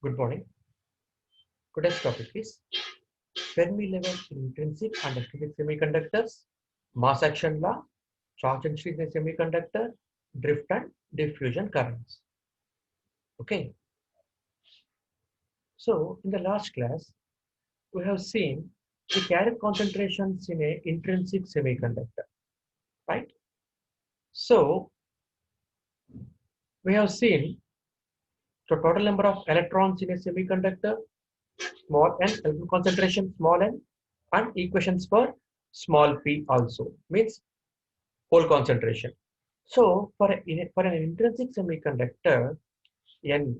Good morning. Today's topic is Fermi level intrinsic and extrinsic semiconductors, mass action law, charge and strength in semiconductor, drift and diffusion currents. Okay, so in the last class, we have seen the carrier concentrations in a intrinsic semiconductor, right? So we have seen the total number of electrons in a semiconductor, small n, electron concentration small n, and equations for small p also means hole concentration. So for an intrinsic semiconductor, N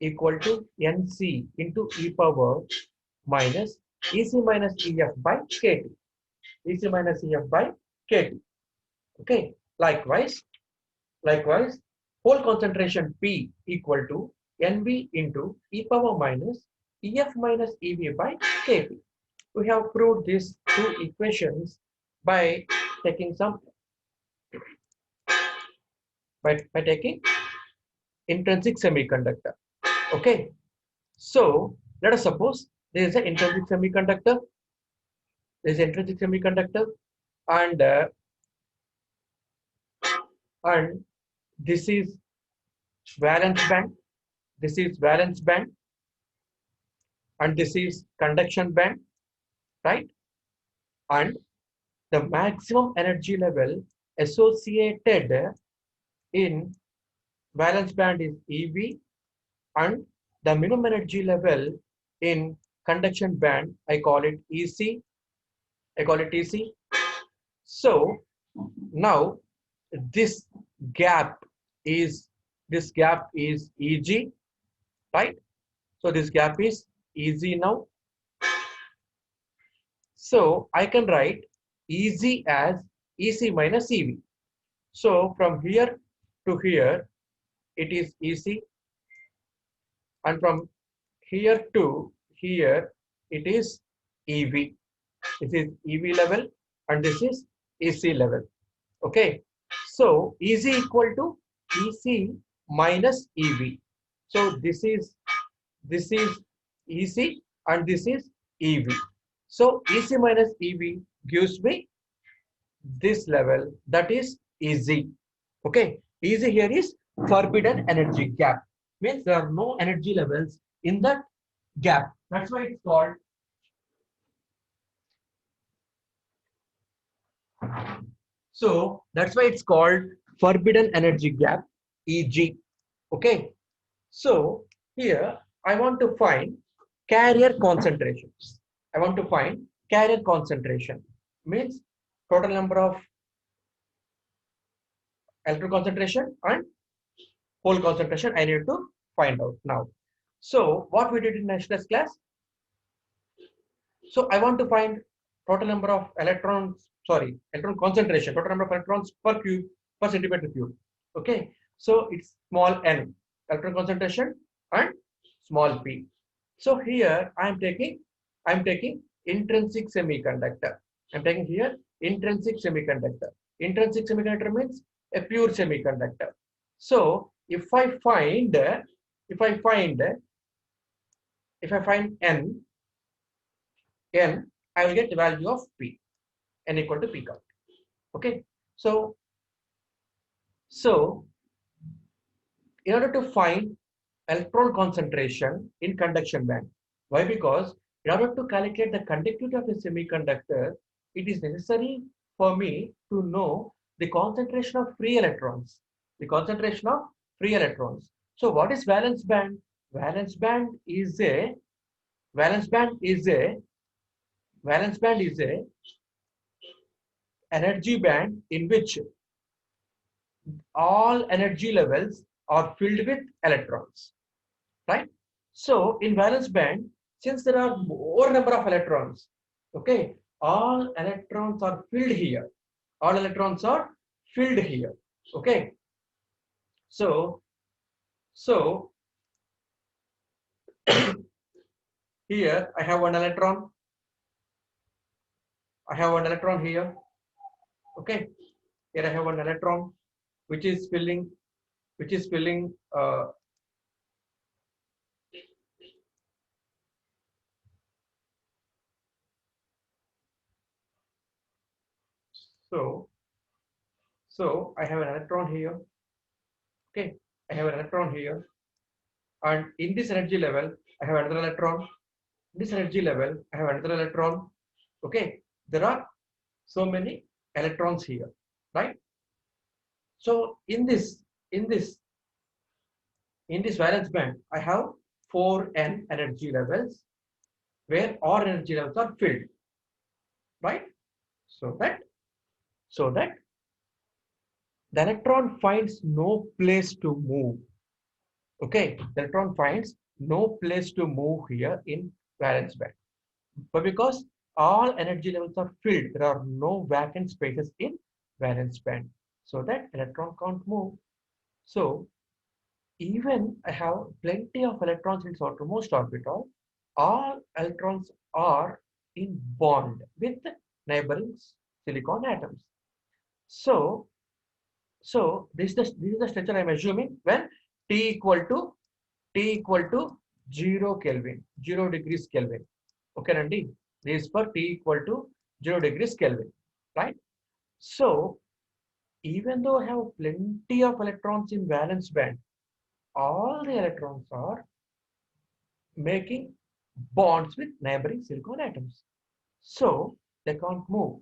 equal to Nc into e power minus Ec minus Ef by Kt. Ec minus Ef by Kt. Okay. Likewise, hole concentration P equal to Nv into e power minus Ef minus Ev by Kp. We have proved these two equations by taking some by taking intrinsic semiconductor. Okay. So let us suppose there is an intrinsic semiconductor. There is an intrinsic semiconductor, and and this is valence band. This is valence band, and this is conduction band, right? And the maximum energy level associated in valence band is EV, and the minimum energy level in conduction band I call it EC. I call it EC. So now this gap is EG, right? So this gap is EG now. So I can write EG as EC minus EV. So from here to here it is EC, and from here to here it is EV. This is EV level and this is EC level. Okay. So EC equal to EC minus EV. So this is EC and this is EV. So EC minus EV gives me this level, that is EZ. Okay. EZ here is forbidden energy gap. Means there are no energy levels in that gap. That's why it's called forbidden energy gap, EG. Okay. So here I want to find carrier concentrations. I want to find carrier concentration. Means total number of electron concentration and hole concentration I need to find out now. So what we did in yesterday's class? So I want to find total number of electron concentration, total number of electrons per cube per centimeter cube. Okay. So it's small n, electron concentration, and small p. So here I'm taking intrinsic semiconductor. I'm taking here intrinsic semiconductor. Intrinsic semiconductor means a pure semiconductor. So if I find n, I will get the value of p, n equal to p count. Okay. So in order to find electron concentration in conduction band, why? Because in order to calculate the conductivity of a semiconductor, it is necessary for me to know the concentration of free electrons. The concentration of free electrons. So what is valence band? Valence band is a valence band is a valence band is a energy band in which all energy levels are filled with electrons, right? So in valence band, since there are more number of electrons, okay, all electrons are filled here. All electrons are filled here. Okay. So here I have one electron. I have one electron here. Okay. Here I have one electron which is filling So, so I have an electron here. Okay, I have an electron here, and in this energy level, I have another electron. This energy level, I have another electron. Okay, there are so many electrons here, right? So in this, in this valence band, I have 4n energy levels where all energy levels are filled, right? So that so that the electron finds no place to move. Okay, the electron finds no place to move here in valence band. But because all energy levels are filled, there are no vacant spaces in valence band. So that electron can't move. So even I have plenty of electrons in its outermost orbital, all electrons are in bond with neighboring silicon atoms. So, so this is the structure I'm assuming when T equal to 0 Kelvin, 0 degrees Kelvin. Okay, Randy? This is for T equal to 0 degrees Kelvin, right? So even though I have plenty of electrons in valence band, all the electrons are making bonds with neighboring silicon atoms. So they can't move.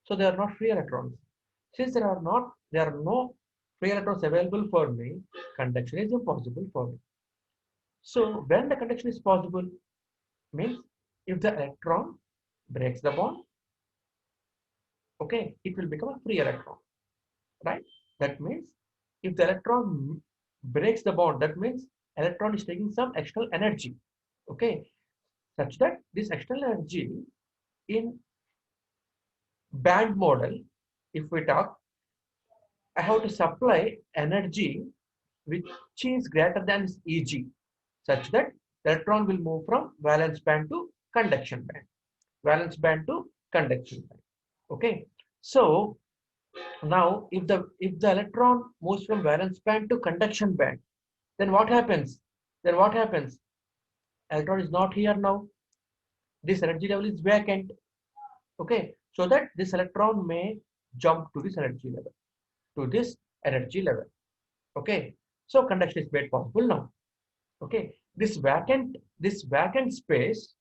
So they are not free electrons. Since there are no free electrons available for me, conduction is impossible for me. So when the conduction is possible, means if the electron breaks the bond, okay, it will become a free electron, right? That means if the electron breaks the bond, that means electron is taking some external energy, okay, such that this external energy in band model, if we talk, I have to supply energy which is greater than Eg, such that the electron will move from valence band to conduction band, valence band to conduction band. Okay, so now if the electron moves from valence band to conduction band, then what happens? Then what happens? Electron is not here now. This energy level is vacant. Okay, so that this electron may jump to this energy level, to this energy level. Okay, so conduction is made possible now. Okay, this vacant space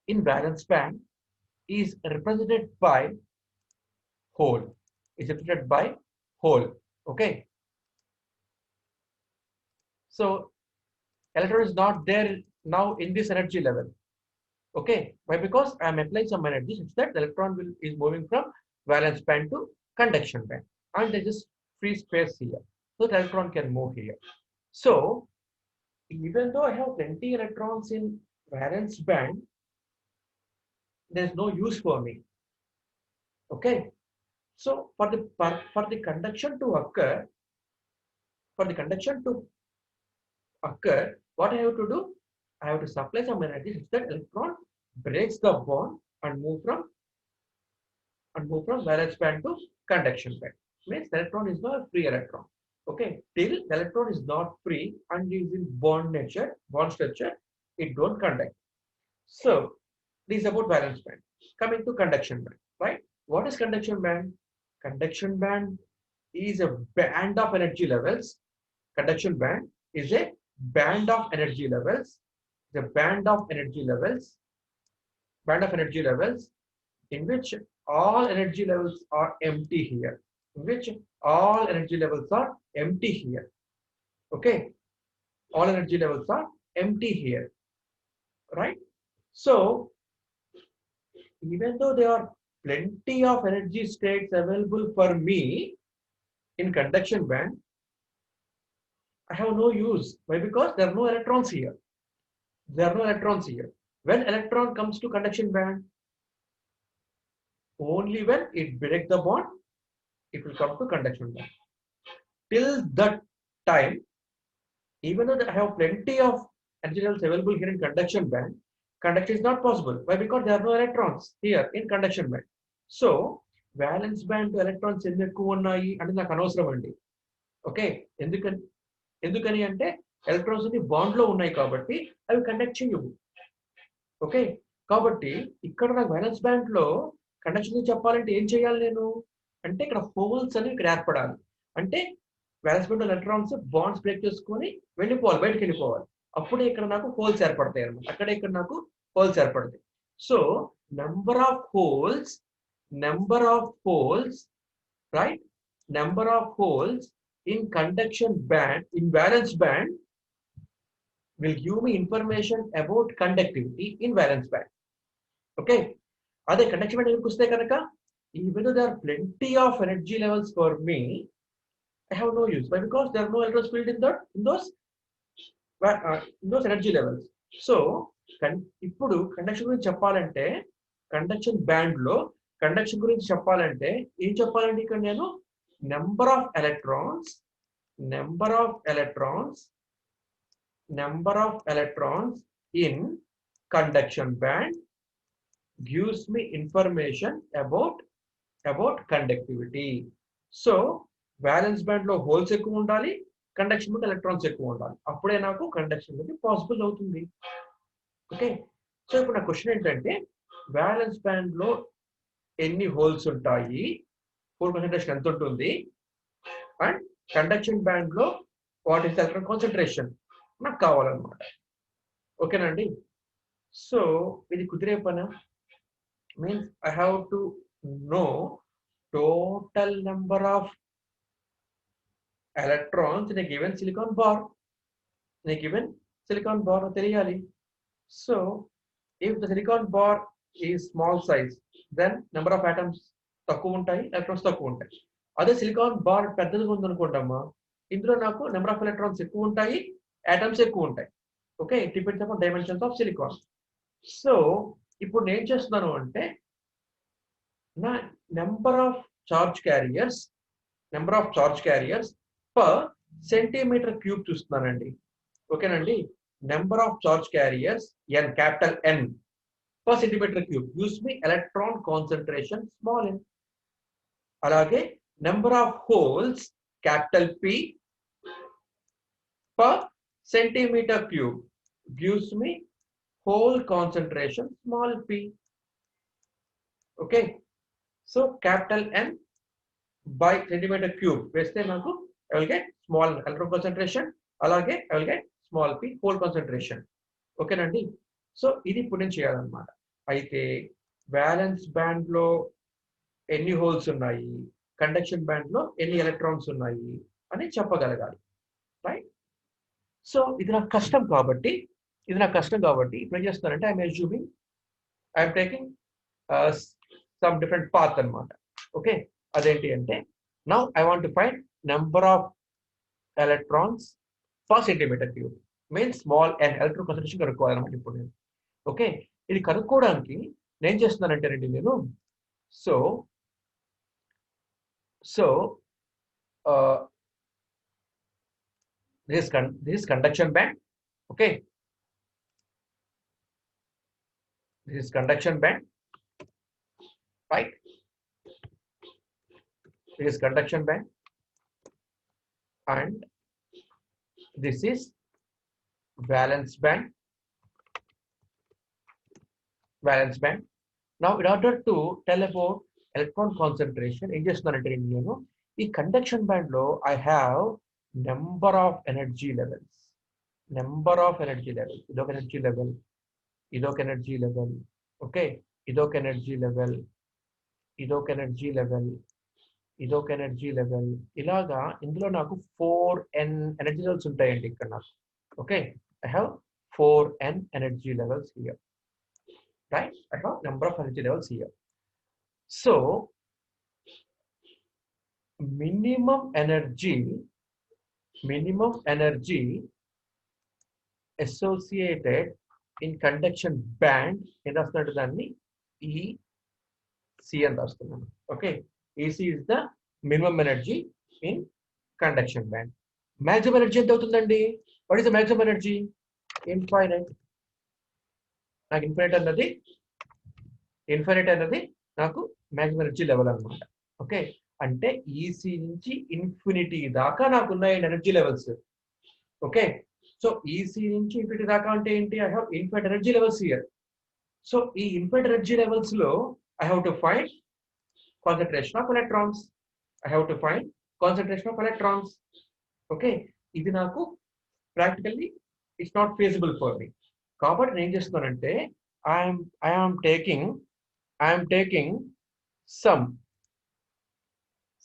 in valence band is represented by hole. Is represented by hole. Okay, so electron is not there now in this energy level. Okay, why? Because I am applying some energy such that the electron is moving from valence band to conduction band, and there is free space here, so the electron can move here. So even though I have plenty electrons in valence band, there is no use for me. Okay, so for the conduction to occur, for the conduction to occur, what I have to do? I have to supply some energy such that electron breaks the bond and move from valence band to conduction band. Means the electron is not a free electron. Okay, till the electron is not free and is in bond structure, it don't conduct. So this is about valence band. Coming to conduction band, right? What is conduction band? Conduction band is a band of energy levels. Conduction band is a band of energy levels. The band of energy levels in which all energy levels are empty here. In which all energy levels are empty here. Okay, all energy levels are empty here, right? So even though there are plenty of energy states available for me in conduction band, I have no use. Why? Because there are no electrons here. There are no electrons here. When electron comes to conduction band, only when it breaks the bond, it will come to conduction band. Till that time, even though I have plenty of energy levels available here in conduction band, conduction is not possible. Why? Because there are no electrons here in conduction band. So valence band to electrons ఎన్ని ఎక్కువ ఉన్నాయి అంటే నాకు అనవసరం అండి. Okay, ఎందుకని అంటే electrons bond లో ఉన్నాయి కాబట్టి అవి కండక్ట్ చేయవు. ఓకే, కాబట్టి ఇక్కడ నాకు valence band లో కండక్షన్ గురించి చెప్పాలంటే ఏం చేయాలి నేను అంటే ఇక్కడ హోల్స్ అని ఇక్కడ ఏర్పడాలి అంటే valence band electrons bonds break చేసుకొని వెళ్ళిపోవాలి బయటకు వెళ్ళిపోవాలి అప్పుడే ఇక్కడ నాకు హోల్స్ ఏర్పడతాయి అనమాట అక్కడే ఇక్కడ నాకు హోల్స్ ఏర్పడతాయి so number of holes right number of holes in conduction band in valence band will give me information about conductivity in valence band okay ade conduction band enduku kuste kanaka even though there are plenty of energy levels for me I have no use why because there are no electrons filled in those energy levels so ఇప్పుడు conduction గురించి చెప్పాలంటే conduction band లో conduction గురించి చెప్పాలంటే ఏం చెప్పాలంటే ఇక్కడ నేను number of electrons in conduction band gives me information about conductivity so valence band లో హోల్స్ ఎక్కువ ఉండాలి కండక్షన్ బ్యాండ్ ఎలక్ట్రాన్స్ ఎక్కువ ఉండాలి అప్పుడే నాకు కండక్షన్ అనేది పాసిబుల్ అవుతుంది ఓకే సో ఇప్పుడు నా క్వశ్చన్ ఏంటంటే వ్యాలెన్స్ బ్యాండ్ లో ఎన్ని హోల్స్ ఉంటాయి హోల్ కాన్సంట్రేషన్ ఎంత ఉంటుంది అండ్ కండక్షన్ బ్యాండ్ లో వాట్ ఈస్ ఎలక్ట్రాన్ కాన్సంట్రేషన్ నాకు కావాలన్నమాట ఓకేనండి సో ఇది కుదిరే పని means I have to know total number of electrons in a given silicon bar తెలియాలి so if the silicon bar is small size then number of atoms తక్కువ ఉంటాయి electrons తక్కువ ఉంటాయి అదే సిలికాన్ బార్ పెద్దదిగా ఉందనుకోండమ్మా ఇందులో నాకు నెంబర్ ఆఫ్ ఎలక్ట్రాన్స్ ఎక్కువ ఉంటాయి atoms ఎక్కువ ఉంటాయి okay it depends upon dimensions of silicon so ఇప్పుడు నేను చేస్తున్నాను అంటే నా number of charge carriers per centimeter cube చూస్తున్నానండి ఓకేనండి number of charge carriers n capital N per centimeter cube gives me electron concentration small n అలాగే number of holes capital P per centimeter cube gives me hole concentration small p okay so capital N by centimeter cube వేస్తే నాకు I will get small electron concentration అలాగే I will get small p hole concentration ఓకేనండి so ఇది ఇప్పుడు నేను చేయాలన్నమాట అయితే violence band లో ఎన్ని హోల్స్ ఉన్నాయి కండక్షన్ బ్యాండ్ లో ఎన్ని ఎలక్ట్రాన్స్ ఉన్నాయి అని చెప్పగలగాలి రైట్ సో ఇది నాకు కష్టం కాబట్టి ఇప్పుడు ఏం చేస్తానంటే I'm assuming I'm taking some different path అన్నమాట ఓకే అదేంటి అంటే now I want to find number of electrons per centimetre cube means small and electron concentration కనుక్కోవాలన్నమాట ఇప్పుడు నేను ఓకే ఇది కనుక్కోవడానికి నేను చేస్తున్నానంటేనండి నేను so this is conduction band okay this is conduction band right this is conduction band and this is valence band now in order to tell about electron concentration in just ఈ conduction band లో I have number of energy levels ఇదొక energy level okay ఇదొక energy level ఇలాగా ఇందులో నాకు 4n energy levels ఉంటాయండి ఇక్కడ నాకు okay I have 4n energy levels here right I have number of energy levels here so minimum energy associated in conduction band in దాన్ని EC అని రాస్తున్నాను okay EC is the minimum energy in conduction band maximum energy ఎంత అవుతుందండి what is the maximum energy infinite నాకు infinite అన్నది నాకు maximum energy level అన్నమాట okay అంటే ఈసీ నుంచి ఇన్ఫినిటీ దాకా నాకు ఉన్నాయి energy levels okay so EC నుంచి ఇన్ఫినిటీ దాకా అంటే ఏంటి I have infinite energy levels here so ఈ ఇన్ఫినిట్ ఎనర్జీ లెవెల్స్ లో I have to find concentration of electrons. I have to find concentration of electrons. Okay, ఇది నాకు practically it's not feasible for me. కాబట్టి నేను ఏం చేస్తున్నానంటే I'm taking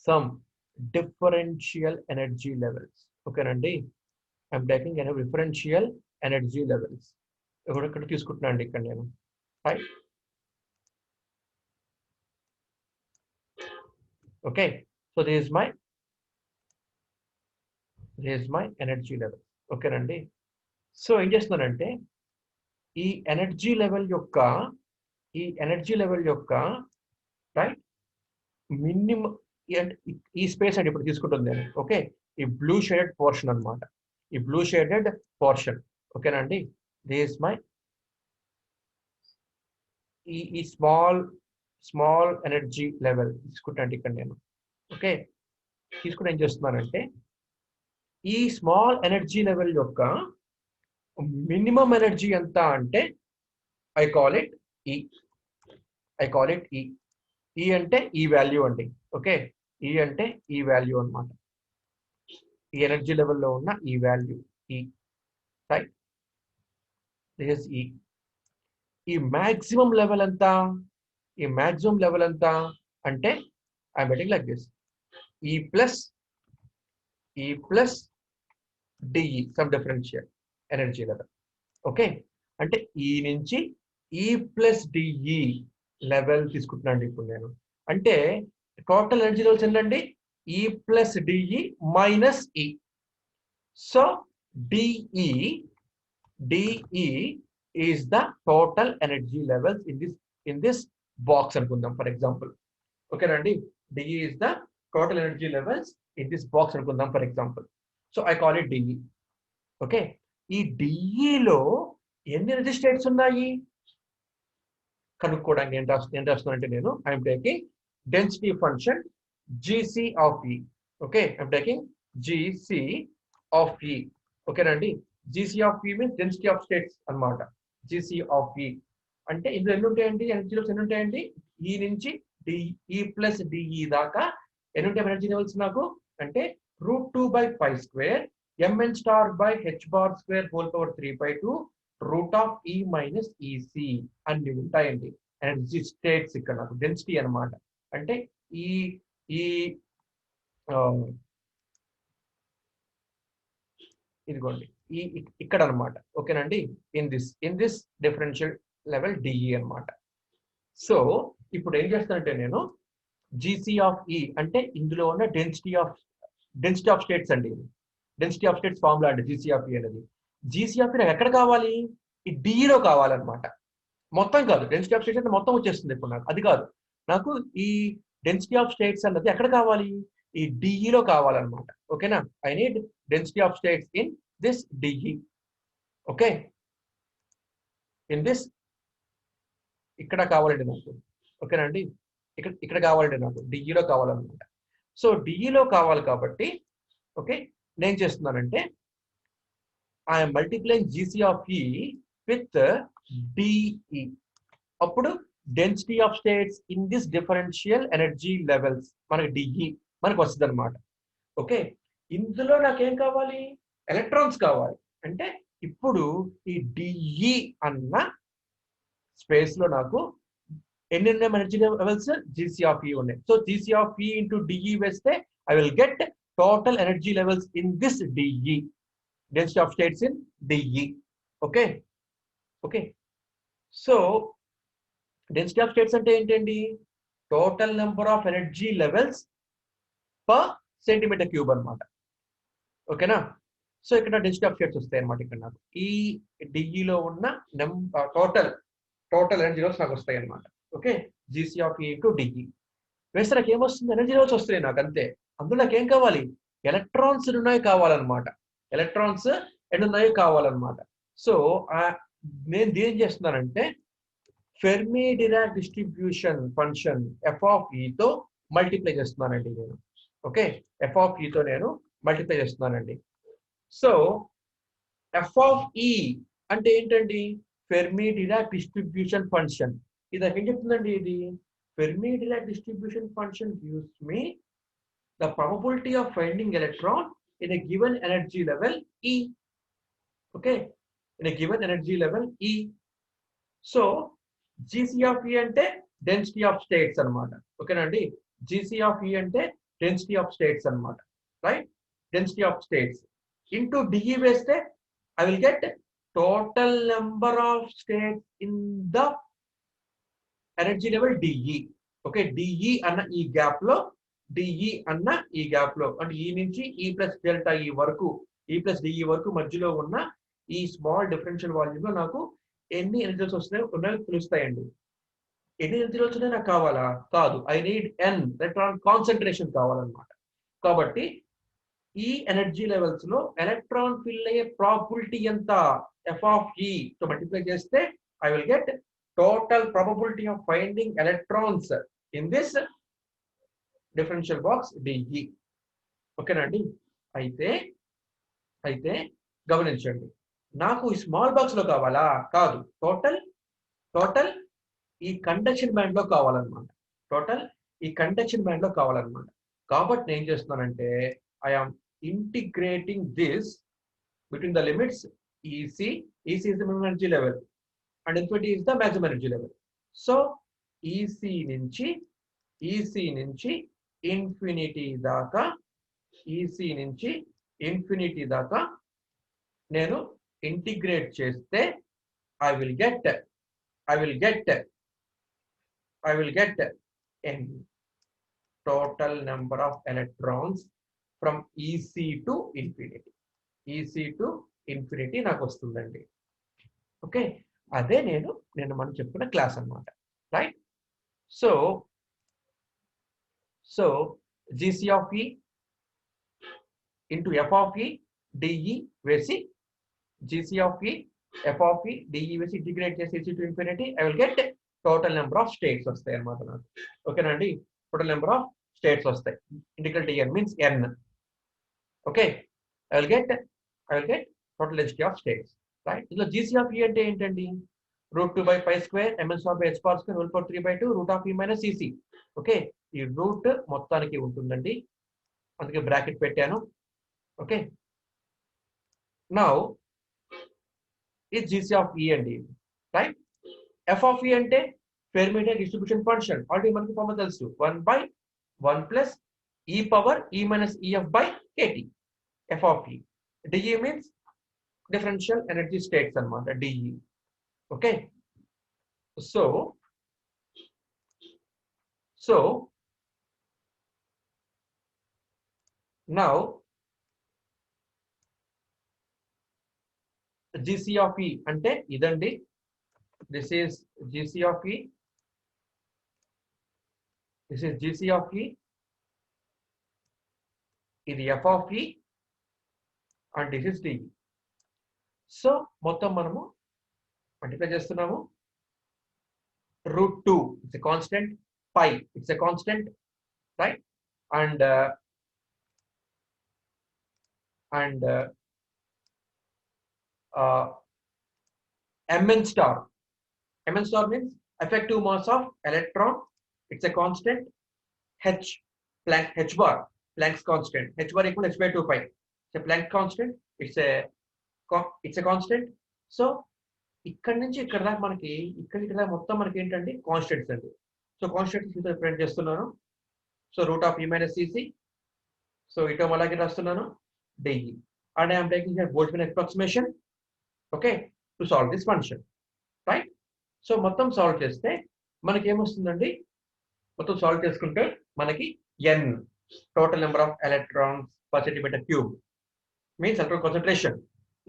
some differential energy levels. ఓకేనండి, I'm taking differential energy levels. ఇక్కడ తీసుకుంటున్నాను అండి ఇక్కడ నేను. Right. Okay, so this is my energy level. ఓకేనండి, సో ఏం చేస్తున్నానంటే ఈ ఎనర్జీ లెవెల్ యొక్క రైట్ మినిమం ఈ స్పేస్ అంటే ఇప్పుడు తీసుకుంటుంది నేను. ఓకే, ఈ బ్లూ షేడెడ్ పోర్షన్ అనమాట, ఈ బ్లూ షేడెడ్ పోర్షన్. ఓకేనండి, దిస్ మై ఈ స్మాల్ ఎనర్జీ లెవెల్ తీసుకుంటాను ఇక్కడ నేను. ఓకే, తీసుకుని ఏం చేస్తున్నానంటే ఈ స్మాల్ ఎనర్జీ లెవెల్ యొక్క మినిమం ఎనర్జీ ఎంత అంటే ఐ కాల్ ఇట్ ఈ. ఈ అంటే ఈ వాల్యూ అండి. ఓకే, ఈ అంటే ఈ వాల్యూ అన్నమాట, ఈ ఎనర్జీ లెవెల్లో ఉన్న ఈ వాల్యూ ఈ. రైట్, దిస్ ఇస్ ఈ. ఈ మాక్సిమం లెవెల్ ఎంత? అంటే ఐఎమ్ రైటింగ్ లైక్ దిస్, ఈ plus DE some differential energy level. Okay, అంటే ఈ నుంచి ఈ ప్లస్ డిఈ లెవెల్ తీసుకుంటున్నాను ఇప్పుడు నేను. అంటే టోటల్ ఎనర్జీ లెవెల్స్ ఏంటండి? E plus dE minus E. So dE is the total energy levels in this box అనుకుందాం ఫర్ ఎగ్జాంపుల్. ఓకేనండి, dE is the total energy levels in this box అనుకుందాం for example. So I call it dE. Okay, ఈ డిఈలో ఎన్ని energy states ఉన్నాయి కనుక్కోవడానికి ఏం రాస్తున్నానంటే నేను I'm taking density function gC of E. Okay, I'm taking gC of E. ఓకేనండి, gC of E means density of states అన్నమాట. జీసీ ఆఫ్ ఈ అంటే ఇందులో ఎన్ని ఉంటాయండి? ఎనర్జీ లెవెల్స్ ఎన్ని ఉంటాయండి? ఈ నుంచి ఈ ప్లస్ డిఈ దాకా ఎన్ని ఉంటాయి ఎనర్జీ లెవెల్స్ నాకు అంటే √2/π² mn star by h bar square whole power 3/2 root of e minus ec అన్ని ఉంటాయండి ఎనర్జీ స్టేట్స్. ఇక్కడ నాకు డెన్సిటీ అన్నమాట. అంటే ఈ ఇదిగోండి ఇక్కడ అన్నమాట. ఓకేనండి, in this differential level DE అన్నమాట. సో ఇప్పుడు ఏం చేస్తానంటే నేను జీసీ ఆఫ్ ఈ అంటే ఇందులో ఉన్న డెన్సిటీ ఆఫ్ స్టేట్స్ అండి. డెన్సిటీ ఆఫ్ స్టేట్స్ ఫార్ములా అండి జీసీ ఆఫ్ ఈ అనేది. జీసీ ఆఫ్ ఈ నాకు ఎక్కడ కావాలి? ఈ డిఈలో కావాలన్నమాట. మొత్తం కాదు, డెన్సిటీ ఆఫ్ స్టేట్స్ అంటే మొత్తం వచ్చేస్తుంది ఇప్పుడు నాకు. అది కాదు, నాకు ఈ డెన్సిటీ ఆఫ్ స్టేట్స్ అన్నది ఎక్కడ కావాలి? ఈ డిఈలో కావాలన్నమాట. ఓకేనా, I need density of states in this DE. Okay, in this ఇక్కడ కావాలండి నాకు. ఓకేనండి, ఇక్కడ కావాలండి నాకు, డిఈలో కావాలన్నమాట. సో డిఈలో కావాలి కాబట్టి ఓకే నేను చేస్తున్నానంటే ఐఎమ్ మల్టిప్లైయింగ్ జీసీ ఆఫ్ ఈ విత్ డిఈ. అప్పుడు density of states in this differential energy levels మనకి డిఈ మనకు వస్తుంది అనమాట. ఓకే, ఇందులో నాకేం కావాలి? ఎలక్ట్రాన్స్ కావాలి. అంటే ఇప్పుడు ఈ డిఈ అన్న స్పేస్ లో నాకు ఎన్ని ఉన్నాయి ఎనర్జీ లెవెల్స్? జీసీ ఆఫ్ ఈ ఉన్నాయి. సో జీసీ ఆఫ్ ఈ ఇంటూ డిఈ వేస్తే I will get total energy levels in this DE, density of states in DE. Okay, so density of states ante entandi? Total number of energy levels per centimeter cube anamata. Okay na, so ikkada density of states vastayi anamata. ikkada naku ee DE lo unna total energy levels naku vastayi anamata. Okay, GC of E into DE వేస్తే నాకు ఏమొస్తుంది? Energy levels వస్తాయి నాకు అంతే. అందులో నాకు ఏం కావాలి? ఎలక్ట్రాన్స్ ఎన్నున్నాయో కావాలన్నమాట. సో నేను ఏం చేస్తున్నానంటే Fermi Dirac distribution function F of ఈతో మల్టిప్లై చేస్తున్నానండి నేను. ఓకే, ఎఫ్ ఆఫ్ ఈతో నేను మల్టిప్లై చేస్తున్నానండి. సో ఎఫ్ ఆఫ్ ఈ అంటే ఏంటండి? Fermi Dirac distribution function. ఇది ఏం చెప్తుందండి? ఇది Fermi-Dirac distribution function gives me the probability of finding electron in a given energy level E. Okay, in a given energy level E. So GC of E ante density of states anamata. Okay nandi, GC of E ante density of states anamata, right? Density of states into DE వేస్తే I will get total number of states in the energy level DE. Okay, DE అన్న ఈ gap లో, DE అన్న ఈ gap లో, అంటే ఈ నుంచి E ప్లస్ డెల్టా ఈ వరకు, E ప్లస్ DE వరకు మధ్యలో ఉన్న ఈ స్మాల్ డిఫరెన్షియల్ వాల్యూమ్ లో నాకు ఎన్ని ఎనర్జీస్ ఉన్నాయో తెలుస్తాయండి. ఎన్ని ఎనర్జీలు వచ్చినాయి నాకు కావాలా? కాదు, I need N electron concentration కావాలన్నమాట. కాబట్టి ఈ ఎనర్జీ లెవెల్స్ లో ఎలక్ట్రాన్ ఫిల్ అయ్యే ప్రాబిలిటీ ఎంత? ఎఫ్ ఆఫ్ ఈ తో మల్టిప్లై చేస్తే I will get total probability of finding electrons in this differential box dE. ఓకేనండి. అయితే గమనించండి, నాకు ఈ స్మాల్ బాక్స్ లో కావాలా? కాదు, టోటల్ ఈ కండక్షన్ బ్యాండ్ లో కావాలన్నమాట. టోటల్ ఈ కండక్షన్ బ్యాండ్ లో కావాలన్నమాట. కాబట్టి నేను ఏం చేస్తున్నానంటే I am integrating this between the limits EC is the minimum energy level and infinity is the maximum energy level. So EC నుంచి ఇన్ఫినిటీ దాకా నేను ఇంటిగ్రేట్ చేస్తే I will get n total number of electrons from EC to infinity నాకు వస్తుందండి. Okay, అదే నేను మనం చెప్పుకున్న క్లాస్ అన్నమాట, right? So GC of E into F of E DE వేసి GC of E F of E DE వేసి integrate చేసి EC to infinity I will get total number of states వస్తాయి అన్నమాట నాకు. ఓకేనండి, టోటల్ నెంబర్ ఆఫ్ స్టేట్స్ వస్తాయి. Integral TN means n. Okay, I will get total density of states, right? So GC of E అంటే ఏంటండి? √2 by pi square mn² by h power square whole power 3/2 √(E) minus EC. Okay, ఈ route మొత్తానికి ఉంటుందండి, అందుకే bracket పెట్టాను. Okay, now ఈ GC of E అండి, right? F of E అంటే Fermi-Dirac distribution function. ఆల్రెడీ మనకి ఫార్ములా తెలుసు, 1/1 plus e power e minus ef by kt. F of E. DE means differential energy states anamata, DE. Okay, so now GC of E అంటే ఇదండి, this is GC of E, ఇది F of E and this is DE. So మొత్తం మనము multiply చేస్తున్నాము. √2 it's a constant, pi it's a constant, right? And mn star means effective mass of electron, it's a constant. h bar Planck's constant, h bar equal h/2 pi, it's a Planck constant, it's a constant. So ఇక్కడ నుంచి ఇక్కడ దాకా మనకి ఇక్కడ మొత్తం మనకి ఏంటంటే constants అండి. సో కాన్స్టెంట్స్ రిప్రజెంట్ చేస్తున్నాను. So √(E minus EC), so ఇటో అలాగే రాస్తున్నాను DE, and I am taking here Boltzmann approximation, okay, to solve this function, right? So మొత్తం సాల్వ్ చేస్తే మనకి ఏమొస్తుందండి? మొత్తం సాల్వ్ చేసుకుంటే మనకి n total number of electrons per centimeter cube means electron concentration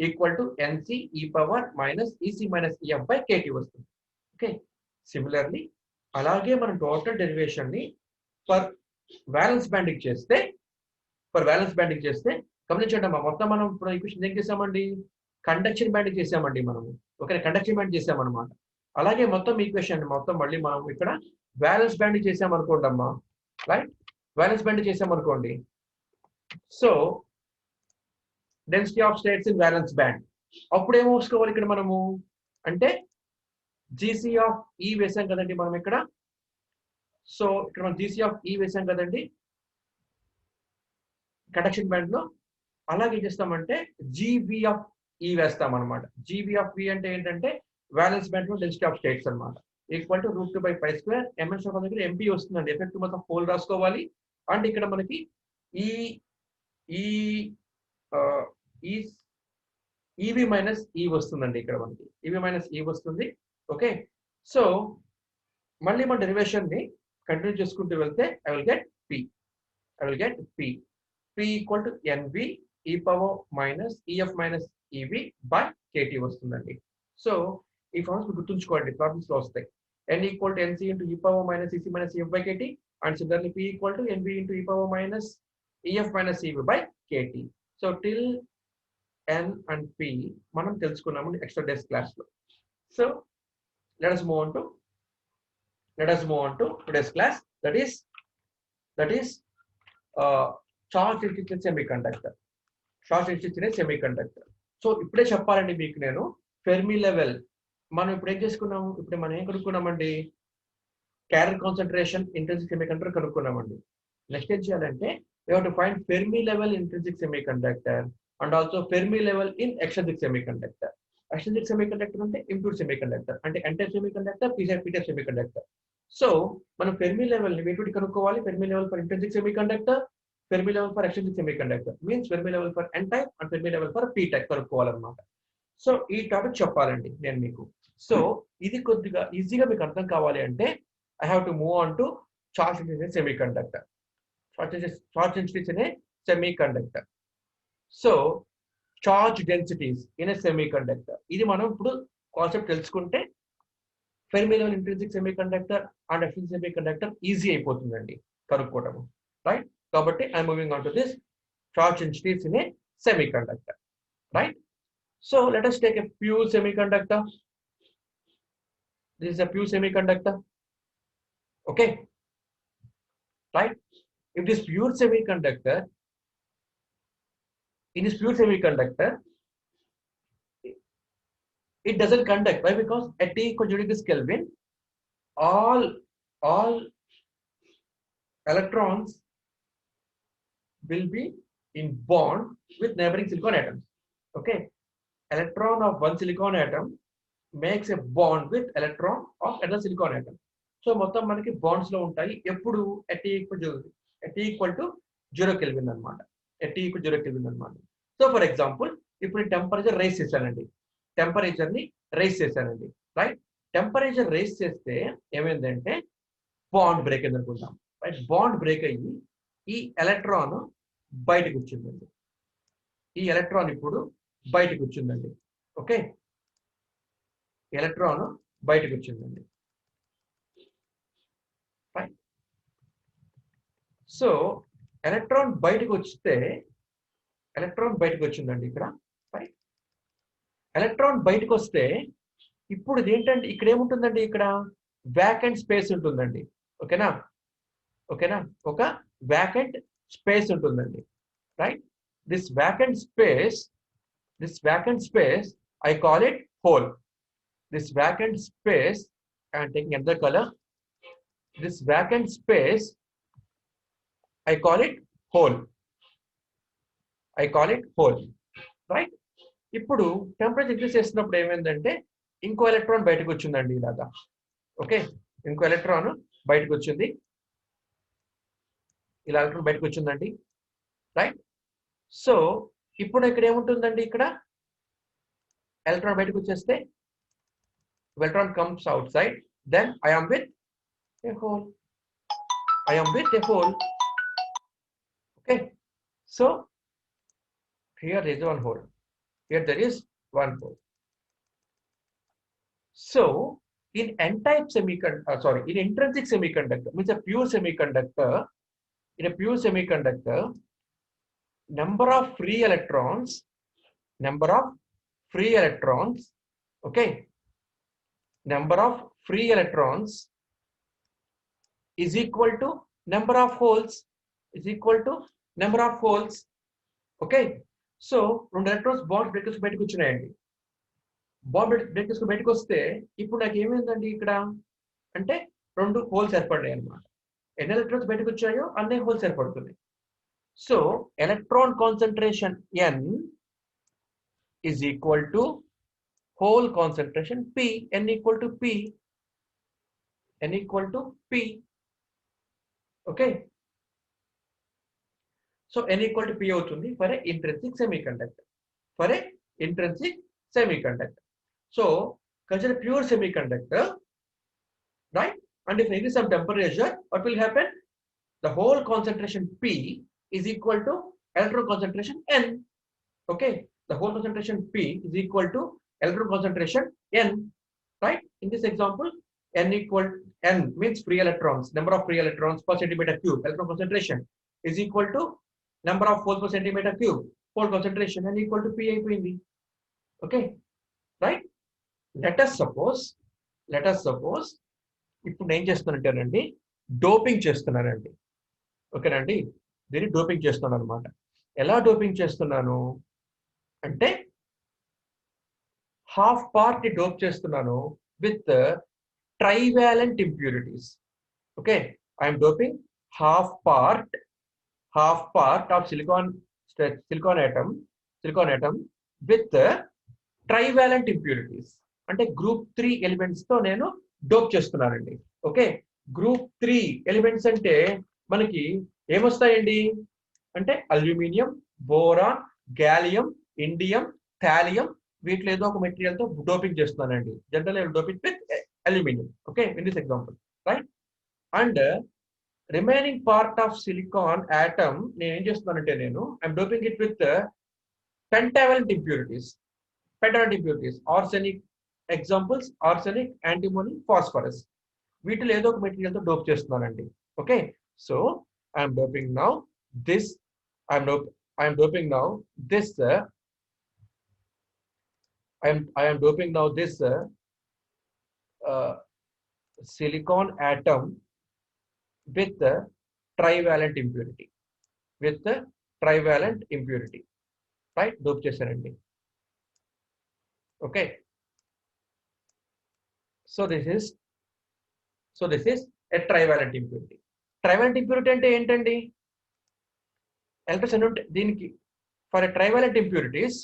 equal to NC e power minus EC minus EF by KT వస్తుంది. Okay, similarly అలాగే మనం total derivation ని ఫర్ వ్యాలెన్స్ బ్యాండింగ్ చేస్తే గమనించండి అమ్మా, మొత్తం మనం ఇప్పుడు ఈక్వేషన్ ఏం చేసామండి? కండక్షన్ బ్యాండింగ్ చేసామండి మనము. ఓకే, కండక్షన్ బ్యాండ్ చేసామన్నమాట. అలాగే మొత్తం ఈక్వేషన్ మొత్తం మళ్ళీ మనం ఇక్కడ వ్యాలెన్స్ బ్యాండింగ్ చేసామనుకోండి అమ్మా, రైట్? వ్యాలెన్స్ బ్యాండింగ్ చేసామనుకోండి. So density of states in valence band, అప్పుడు ఏమో వసుకోవాలి ఇక్కడ మనము అంటే GC of E వేసాం కదండి మనం ఇక్కడ. సో ఇక్కడ మనం జీసీ ఆఫ్ ఈ వేసాం కదండి కండక్షన్ బ్యాండ్ లో. అలాగే ఏం చేస్తామంటే జీబీ ఆఫ్ ఈ వేస్తాం అనమాట. జీబీ ఆఫ్ వి అంటే ఏంటంటే వ్యాలెన్స్ బ్యాండ్ లో డెన్సిటీ ఆఫ్ స్టేట్స్ అనమాట. Equal to √2/π². ఎంఎస్ దగ్గర ఎంపీ వస్తుందండి. ఎఫెక్ట్ మొత్తం హోల్ రాసుకోవాలి. అండ్ ఇక్కడ మనకి ఈ ఈ ఈ ఈవి మైనస్ ఈ వస్తుందండి. ఇక్కడ మనకి ఈవి మైనస్ ఈ వస్తుంది. ఓకే, సో మళ్ళీ మన డెరివేషన్ ని కంటిన్యూ చేసుకుంటూ వెళ్తే I will get P equal to NV E power minus EF minus EV by KT వస్తుందండి. సో ఈ ఫార్మ్స్ గుర్తుంచుకోండి, ప్రాబ్లమ్స్ లో వస్తాయి. N equal to NC into E power minus EC minus EF by KT and similarly P equal to NV into E power minus EF minus EV by KT. So till N and P మనం తెలుసుకున్నాము extra days class లో. So let us move on to today's class, that is charge density semiconductor. So ఇప్పుడే చెప్పాలండి మీకు నేను Fermi level మనం ఇప్పుడు ఏం చేసుకున్నాము, ఇప్పుడు మనం ఏం కనుక్కున్నామండి, క్యారియర్ కాన్సన్ట్రేషన్ ఇంట్రిన్సిక్ సెమీకండక్టర్ కనుక్కున్నామండి. నెక్స్ట్ ఏం చేయాలంటే we have to find Fermi level intrinsic semiconductor and also Fermi level in extrinsic semiconductor. Extrinsic semiconductor అంటే impure semiconductor, అంటే n-type semiconductor, p-type semiconductor. So మనం Fermi level ని వేటికి కనుక్కోవాలి? Fermi level for intrinsic semiconductor, Fermi level for extrinsic semiconductor, means Fermi level for n-type and Fermi level for p-type కనుక్కోవాలన్నమాట. So ఈ topic చెప్పాలండి నేను మీకు. సో ఇది కొద్దిగా ఈజీగా మీకు అర్థం కావాలి అంటే I have to move on to charge density semiconductor. Charge densities in a semiconductor. So charge densities in a semiconductor, ఇది మనం ఇప్పుడు కాన్సెప్ట్ తెలుసుకుంటే Fermi level intrinsic semiconductor and extrinsic semiconductor easy అయిపోతుందండి కనుక్కోవడం, రైట్? కాబట్టి I moving on to this charge densities in a semiconductor, right? So let us take a pure semiconductor. This is a pure semiconductor, okay, right? If this pure semiconductor, in this pure semiconductor, it doesn't conduct. Why? Because at T equal to Kelvin, all electrons will be in bond with neighboring silicon atoms. Okay, electron of one silicon atom makes a bond with electron of another silicon atom. So మొత్తం మనకి bonds లో ఉంటాయి ఎప్పుడు at T equal to 0 Kelvin అనమాట. at T equal to 0 Kelvin అనమాట. So for example ఇప్పుడు temperature rice చేశానండి, right? Temperature rice చేస్తే ఏమైందంటే బాండ్ బ్రేక్ అయింది అనుకుందాం, రైట్? బాండ్ బ్రేక్ అయ్యి ఈ ఎలక్ట్రాన్ బయటకు వచ్చిందండి. ఈ ఎలక్ట్రాన్ ఇప్పుడు బయటకు వచ్చిందండి. ఓకే, ఎలక్ట్రాన్ బయటకు వచ్చిందండి, రైట్? సో ఎలక్ట్రాన్ బయటకు వచ్చిందండి ఇక్కడ, రైట్? ఎలక్ట్రాన్ బయటకు వస్తే ఇప్పుడు ఇదేంటంటే ఇక్కడ ఏముంటుందండి, ఇక్కడ వ్యాకెంట్ స్పేస్ ఉంటుందండి. ఓకేనా, ఒక వ్యాకెంట్ స్పేస్ ఉంటుందండి, right? This vacant space I call it hole. This vacant space, I am taking another color. This vacant space, I call it hole. Right? ఇప్పుడు టెంపరేచర్ ఇంక్రీజ్ చేస్తున్నప్పుడు ఏమైందంటే ఇంకో ఎలక్ట్రాన్ బయటకు వచ్చిందండి ఇలాగా. ఓకే, ఇంకో ఎలక్ట్రాన్ బయటకు వచ్చింది, ఇలా ఎలక్ట్రాన్ బయటకు వచ్చిందండి, రైట్? సో ఇప్పుడు ఇక్కడ ఏముంటుందండి, ఇక్కడ electron బయటకు వచ్చేస్తే electron comes outside, then I am with a hole. Okay, so here there is one hole, here there is one hole. So in n-type semiconductor, in intrinsic semiconductor, means a pure semiconductor, in a pure semiconductor, number of free electrons, okay, number of free electrons is equal to number of holes, okay? So రెండు electrons bond breakers బయటకు వచ్చినాయండి. Bond breakers బయటకు వస్తే ఇప్పుడు నాకు ఏమైందండి, ఇక్కడ అంటే రెండు హోల్స్ ఏర్పడ్డాయి అన్నమాట. ఎన్ని ఎలక్ట్రాన్స్ బయటకు వచ్చాయో అన్ని హోల్స్ ఏర్పడుతుంది. So electron concentration n is equal to hole concentration p. N equal to p. N equal to p. Okay. So n equal to p అవుతుంది for a intrinsic semiconductor. For a intrinsic semiconductor. So consider pure semiconductor, right? And if there is some temperature, what will happen? The whole concentration p is equal to electron concentration n. Okay, the whole concentration p is equal to electron concentration n, right? In this example, n means free electrons, number of free electrons per centimeter cube. Electron concentration is equal to number of holes per centimeter cube. Hole concentration n equal to p అయిపోయింది. Okay, right? Let us suppose ఇప్పుడు నేను చేస్తున్నానంటేనండి doping చేస్తున్నానండి. ఓకేనండి, దీన్ని doping చేస్తున్నాను అనమాట. ఎలా doping చేస్తున్నాను అంటే హాఫ్ పార్ట్ డోప్ చేస్తున్నాను with trivalent impurities. Okay, I'm doping half part of silicon atom with trivalent impurities. అంటే గ్రూప్ 3 ఎలిమెంట్స్ తో నేను డోప్ చేస్తున్నానండి. ఓకే, గ్రూప్ 3 ఎలిమెంట్స్ అంటే మనకి ఏమొస్తాయండి అంటే aluminium, boron, gallium, indium, thallium, వీటిలో ఏదో ఒక మెటీరియల్ తో డోపింగ్ చేస్తున్నానండి. General doping with aluminium. Okay, in this example, right? And remaining part of silicon atom నేను ఏం చేస్తున్నానంటే I'm doping it with pentavalent impurities. Arsenic examples, arsenic, antimony, phosphorus, వీటిలో ఏదో ఒక మెటీరియల్ తో డోప్ చేస్తున్నానండి. Okay, so I'm doping now this I am doping now this silicon atom with trivalent impurity, right? Dope చేశానండి. Okay, so this is a trivalent impurity. Trivalent impurity అంటే ఏంటండి? Electrons ఎన్ని దీనికి ఫర్ ట్రైవాలెంట్ ఇంప్యూరిటీస్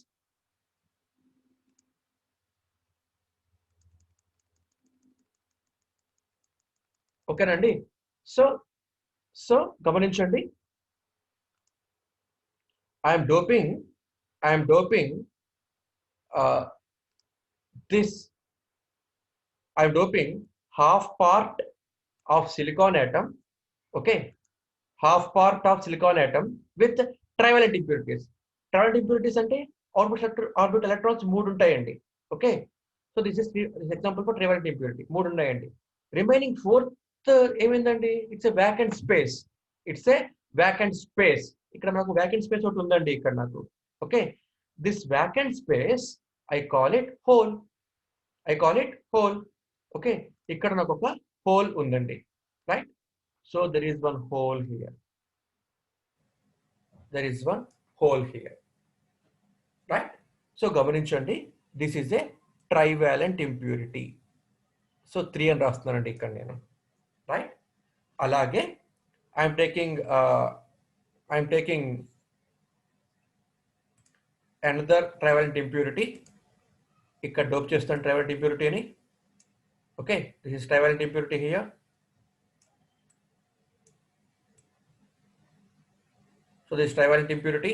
ఓకేనండి. So గమనించండి, I'm doping half part of silicon atom. Okay, half part of silicon atom with trivalent impurities. Trivalent impurities అంటే orbit electrons 3 ఉంటాయండి. Okay, so this is example for trivalent impurity. 3 ఉన్నాయండి. Remaining 4th ఏమైందండి? It's a vacant space. ఇక్కడ నాకు vacant space ఒకటి ఉందండి ఇక్కడ నాకు. Okay, this vacant space I call it whole. Okay, ఇక్కడ నాకు ఒక హోల్ ఉందండి, right? So there is one hole here. Right? So గమనించండి, this is a trivalent impurity. So 3 అని రాస్తున్నానండి ఇక్కడ నేను, రైట్? అలాగే I'm taking another trivalent impurity. ఇక్కడ డోప్ చేస్తాను trivalent impurity అని. Okay, this is trivalent impurity here. So this trivalent impurity.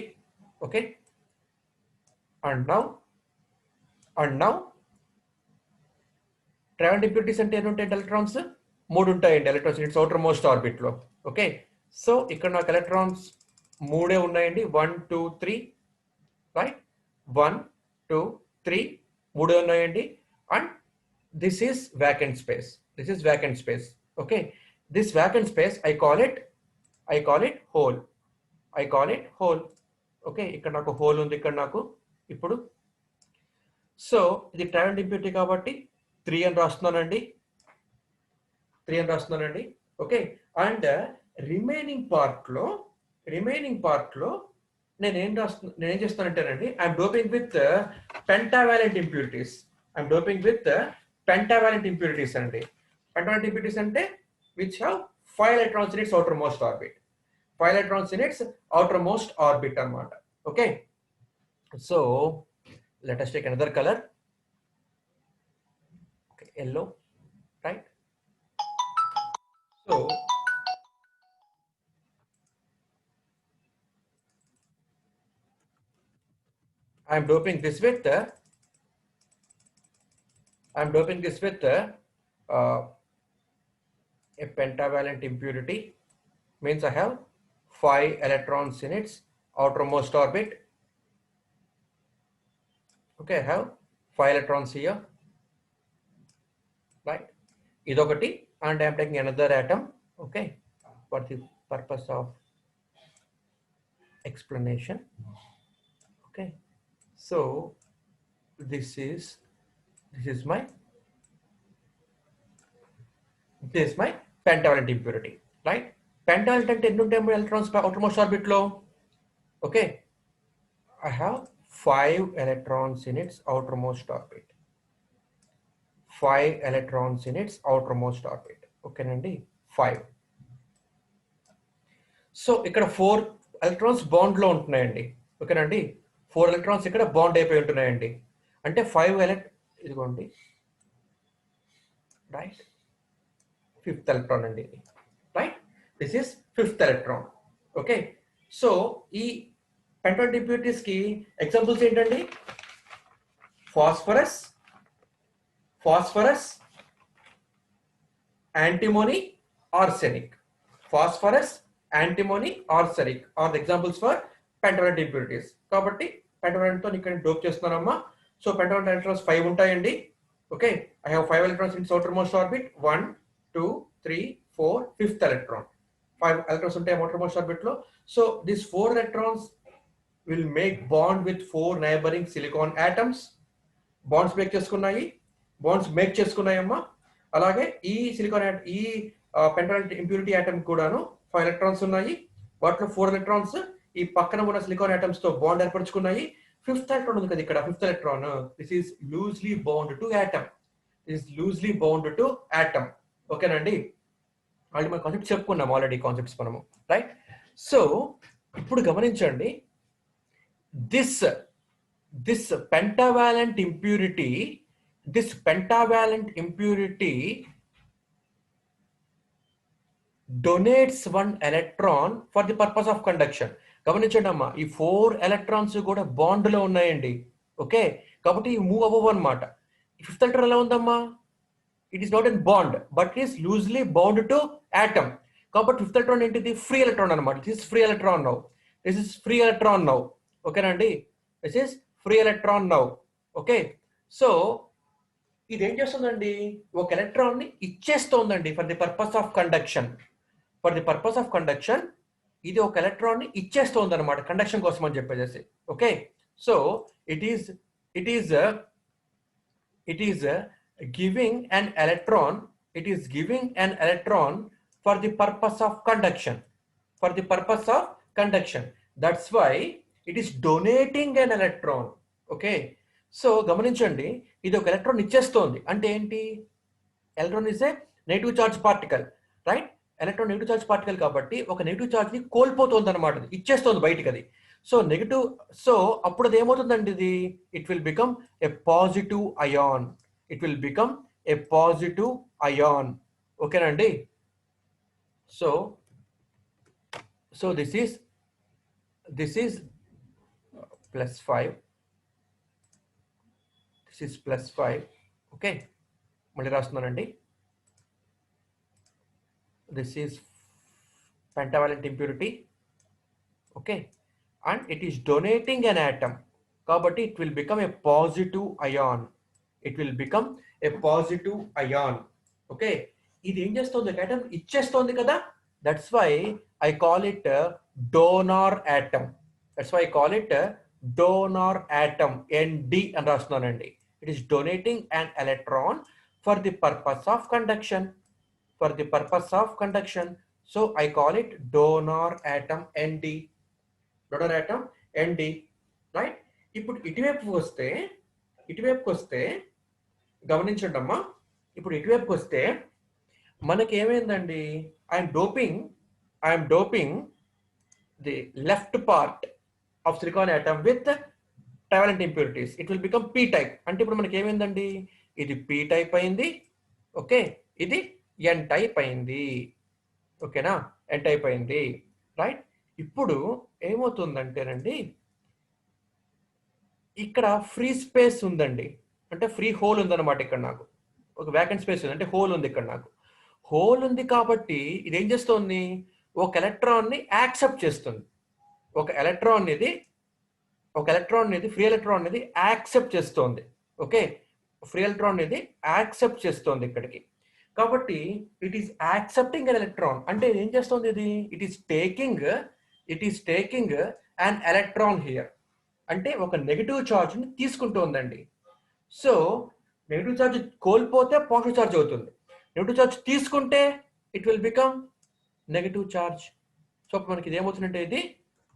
Okay, and now trivalent impurities అంటే ఎన్ని ఉంటాయి? ఎలక్ట్రాన్స్ 3 ఉంటాయండి. Electrons it's outer most orbit లో. ఓకే, సో ఇక్కడ నాకు ఎలక్ట్రాన్స్ 3 ఉన్నాయండి. 1 2 3, రైట్? 1 2 3 3 ఉన్నాయండి. And this is vacant space. Okay, this vacant space I call it whole. Okay, ఇక్కడ నాకు హోల్ ఉంది ఇక్కడ నాకు ఇప్పుడు. సో ఇది ట్రైవాలెంట్ ఇంప్యూరిటీ కాబట్టి 3 అని రాస్తున్నానండి. ఓకే, అండ్ రిమైనింగ్ పార్ట్ లో నేను ఏం చేస్తానంటేనండి I'm doping with pentavalent impurities. Pentavalent impurities అండి. పెంటావాలెంట్ ఇంప్యూరిటీస్ అంటే which have 5 electrons in its outermost orbit. 5 electrons in its outermost orbit anamata. Okay, so let us take another color. Okay, yellow, right? So I am doping this with a pentavalent impurity, means I have 5 electrons in its outermost orbit. Okay, I have 5 electrons here, right? Idokati, and I am taking another atom, okay, for the purpose of explanation. Okay, so this is my pentavalent impurity, right? Pentavalent అంటే ఎన్ని ఉంటాయి electrons outermost orbit లో? Okay, I have 5 electrons in its outermost orbit. 5 electrons in its outermost orbit. Okay నండి, 5. So ఇక్కడ 4 electrons bond లో ఉంటున్నాయండి. ఓకేనండి, 4 electrons ఇక్కడ బాండ్ అయిపోయి ఉంటున్నాయండి. అంటే 5 ఇదిగోండి, రైట్, 5th electron అండి, right? This is 5th electron. Okay, so ఈ పెంటావలెంట్ ఇంప్యూరిటీస్ కి ఎగ్జాంపుల్స్ ఏంటండి? Phosphorus, antimony, arsenic. Phosphorus, antimony, arsenic are the examples for pentavalent impurities. కాబట్టి pentavalent తో ఇక్కడ డోప్ చేస్తున్నానమ్మా. సో pentavalent electrons 5 ఉంటాయండి. Okay, I have 5 electrons in its outermost orbit. 1, 2, 3, 4, 5th electron. 5 electrons ఉంటాయి outermost orbit లో. So these 4 electrons will make bond with 4 neighboring silicon atoms. Bonds make చేసుకున్నాయమ్మా. అలాగే ఈ silicon ఈ పెంటావలెంట్ impurity atom కూడాను 5 electrons ఉన్నాయి. వాటిలో 4 electrons ఈ పక్కన ఉన్న సిలికాన్ ఆటమ్స్ తో బాండ్ ఏర్పరచుకున్నాయి. 5th ఎలక్ట్రాన్ ఉంది కదా ఇక్కడ, 5th electron, this is loosely bound to atom. ఓకేనండి, ఆల్రెడీ మన కాన్సెప్ట్ చెప్పుకున్నాం, ఆల్రెడీ కాన్సెప్ట్స్ మనము, రైట్? సో ఇప్పుడు గమనించండి, this pentavalent impurity donates 1 electron for the purpose of conduction. గమనించండి అమ్మా, ఈ 4 ఎలక్ట్రాన్స్ కూడా బాండ్ లో ఉన్నాయండి. ఓకే, కాబట్టి మూవ్ అవ్వవు అనమాట. 5th electron ఎలా ఉందమ్మా? It is not an bond but is loosely bound to atom. కాబట్టి 5th electron ఏంటిది? ఫ్రీ ఎలక్ట్రాన్ అనమాట. This is free electron now. ఓకేనండి, this is free electron now. Okay, so ఇది ఏం చేస్తుందండి? ఒక ఎలక్ట్రాన్ ని ఇచ్చేస్తోందండి for the purpose of conduction. ఇది ఒక ఎలక్ట్రాన్ ని ఇచ్చేస్తోంది అనమాట కండక్షన్ కోసం అని చెప్పేసి. Okay, so it is giving an electron for the purpose of conduction. That's why it is donating an electron. Okay, so గమనించండి, ఇది ఒక ఎలక్ట్రాన్ ఇచ్చేస్తోంది అంటే ఏంటి? Electron is a negative charge particle, right? Electron negative charge particle కాబట్టి ఒక negative charge ని కోల్పోతుంది అనమాట, ఇచ్చేస్తోంది బయటికి అది. సో నెగిటివ్, సో అప్పుడు అది ఏమవుతుందండి? ఇది it will become a positive ion. ఓకేనండి, so this is +5. This is +5. Okay, మళ్ళీ రాస్తున్నానండి. This is pentavalent impurity. Okay, and it is donating an atom. కాబట్టి it will become a positive ion. Okay, ఇది ఏం చేస్తుంది? ఆటమ్ ఇచ్చేస్తోంది కదా. That's why I call it donor atom. ND అని రాస్తున్నానండి. It is donating an electron for the purpose of conduction. So I call it donor atom ND. Right? ఇప్పుడు ఇటువైపుకి వస్తే గమనించండి అమ్మా, ఇప్పుడు ఇటువైపుకి వస్తే మనకి ఏమైందండి, I'm doping the left part of silicon atom with trivalent impurities. It will become P type. అంటే ఇప్పుడు మనకి ఏమైందండి, ఇది పీ టైప్ అయింది, ఓకే, ఇది ఎన్ టైప్ అయింది, ఓకేనా, ఎన్ టైప్ అయింది, రైట్. ఇప్పుడు ఏమవుతుందంటేనండి, ఇక్కడ ఫ్రీ స్పేస్ ఉందండి, అంటే ఫ్రీ హోల్ ఉందన్నమాట. ఇక్కడ నాకు ఒక వ్యాకెంట్ స్పేస్ ఉంది, అంటే హోల్ ఉంది ఇక్కడ నాకు. హోల్ ఉంది కాబట్టి ఇది ఏం చేస్తుంది, ఒక ఎలక్ట్రాన్ ని యాక్సెప్ట్ చేస్తుంది. ఒక ఎలక్ట్రాన్ ఇది ఫ్రీ ఎలక్ట్రాన్ ఇది యాక్సెప్ట్ చేస్తోంది, ఓకే. ఫ్రీ ఎలక్ట్రాన్ ఇది యాక్సెప్ట్ చేస్తోంది ఇక్కడికి. కాబట్టి it is accepting an electron. అంటే ఏం చేస్తుంది ఇది, it is taking an electron here. అంటే ఒక నెగిటివ్ ఛార్జ్ ని తీసుకుంటోందండి. సో నెగిటివ్ ఛార్జ్ కోల్పోతే పాజిటివ్ ఛార్జ్ అవుతుంది, నెగిటివ్ ఛార్జ్ తీసుకుంటే it will become negative charge. So మనకి ఇది ఏమవుతుందంటే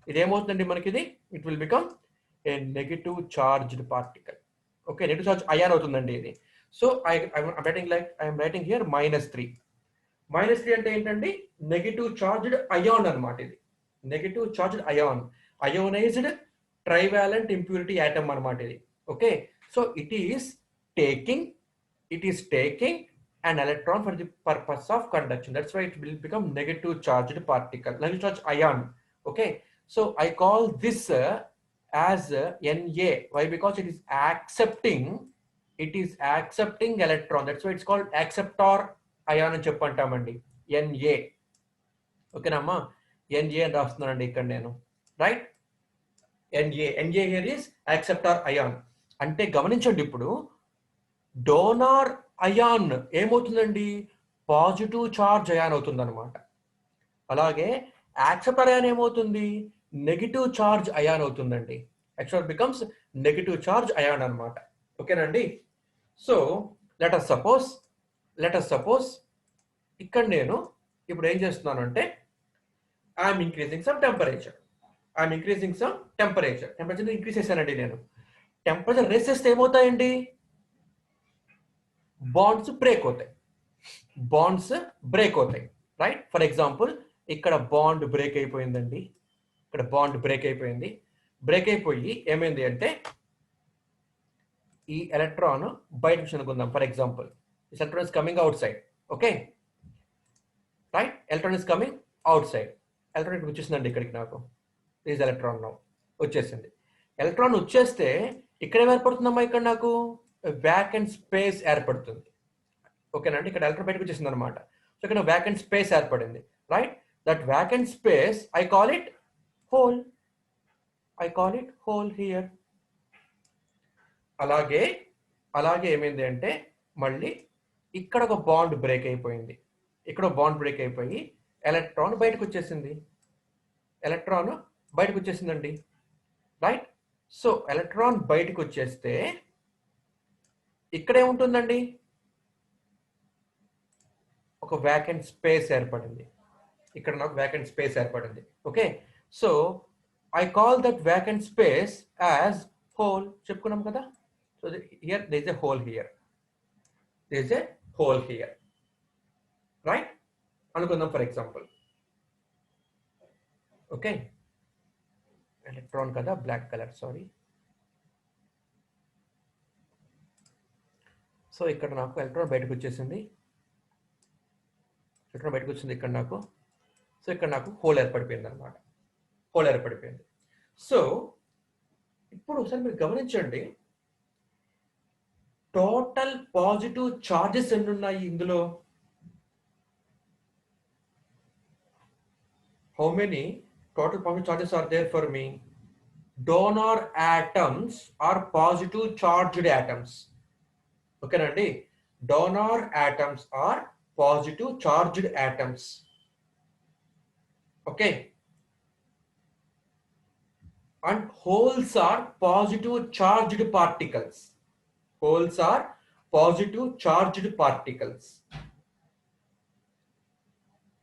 ఇది ఏమవుతుందండి మనకి it will become A negative charged particle, okay. Negative charge ion అవుతుందండి ఇది. So I'm writing here -3. -3 అంటే ఏంటండి, నెగిటివ్ చార్జ్డ్ అయాన్ అన్నమాట. ఇది negative charged ion, ionised trivalent impurity atom అన్నమాట ఇది, okay. So it is taking an electron for the purpose of conduction. That's why it will become negative charged particle, negative charge ion, okay. So I call this as Na. Why? Because it is accepting electron. That's why it's called acceptor ion అని చెప్పంటామండి, Na, ఓకేనమ్మా. Na అని రాస్తున్నానండి ఇక్కడ నేను, right. Na here is acceptor ion. అంటే గమనించండి, ఇప్పుడు donor ion ఏమవుతుందండి, పాజిటివ్ చార్జ్ అయాన్ అవుతుంది అనమాట. అలాగే యాక్సెప్టర్ అయాన్ ఏమవుతుంది, నెగిటివ్ చార్జ్ అయాన్ అవుతుందండి. Acceptor becomes negative charge ion అనమాట, ఓకేనండి. సో లెట్ అస్ సపోజ్ ఇక్కడ నేను ఇప్పుడు ఏం చేస్తున్నాను అంటే, I'm increasing some temperature increase చేశానండి నేను. టెంపరేచర్ రేస్ చేస్తే ఏమవుతాయండి, బాండ్స్ బ్రేక్ అవుతాయి, రైట్. ఫర్ ఎగ్జాంపుల్ ఇక్కడ బాండ్ బ్రేక్ అయిపోయిందండి, బ్రేక్ అయిపోయి ఏమైంది అంటే, ఈ ఎలక్ట్రాన్ బయటకు అనుకుందాం. For example this electron is coming out side, okay, right. Electron is coming out side. Electron ఇక్కడ వచ్చేసిందండి, ఇక్కడికి నాకు దిస్ ఎలక్ట్రాన్ వచ్చేసింది. ఎలక్ట్రాన్ వచ్చేస్తే ఇక్కడ ఏర్పడుతుందమ్మా, ఇక్కడ నాకు వ్యాకెంట్ స్పేస్ ఏర్పడుతుంది, ఓకేనండి. ఇక్కడ ఎలక్ట్రాన్ బయటకు వచ్చేసింది అనమాట. సో ఇక్కడ వ్యాకెంట్ స్పేస్ ఏర్పడింది, right. That vacant space I call it whole here. అలాగే ఏమైంది అంటే, మళ్ళీ ఇక్కడ ఒక బాండ్ బ్రేక్ అయిపోయింది, ఎలక్ట్రాన్ బయటకు వచ్చేసిందండి, రైట్. సో ఎలక్ట్రాన్ బయటకు వచ్చేస్తే ఇక్కడ ఏముంటుందండి, ఒక వ్యాకెంట్ స్పేస్ ఏర్పడింది, ఇక్కడ నాకు వ్యాకెంట్ స్పేస్ ఏర్పడింది, okay. So I call that vacant space as hole, చెప్పుకున్నాం కదా. So here there is a hole here, right అనుకుందాం. ఫర్ ఎగ్జాంపుల్, ఓకే, ఎలక్ట్రాన్ కదా, బ్లాక్ కలర్, సారీ. సో ఇక్కడ నాకు ఎలక్ట్రాన్ బయటకు వచ్చేసింది, ఇక్కడ నాకు. సో ఇక్కడ నాకు హోల్ ఏర్పడిపోయింది అనమాట, సో ఇప్పుడు ఒకసారి మీరు గమనించండి, టోటల్ పాజిటివ్ చార్జెస్ ఎన్ని ఉన్నాయి ఇందులో, how many total positive charges are there for me? Donor atoms are positive charged atoms. Okay, Nandi? Donor atoms are positive charged atoms. Okay. And holes are positive charged particles.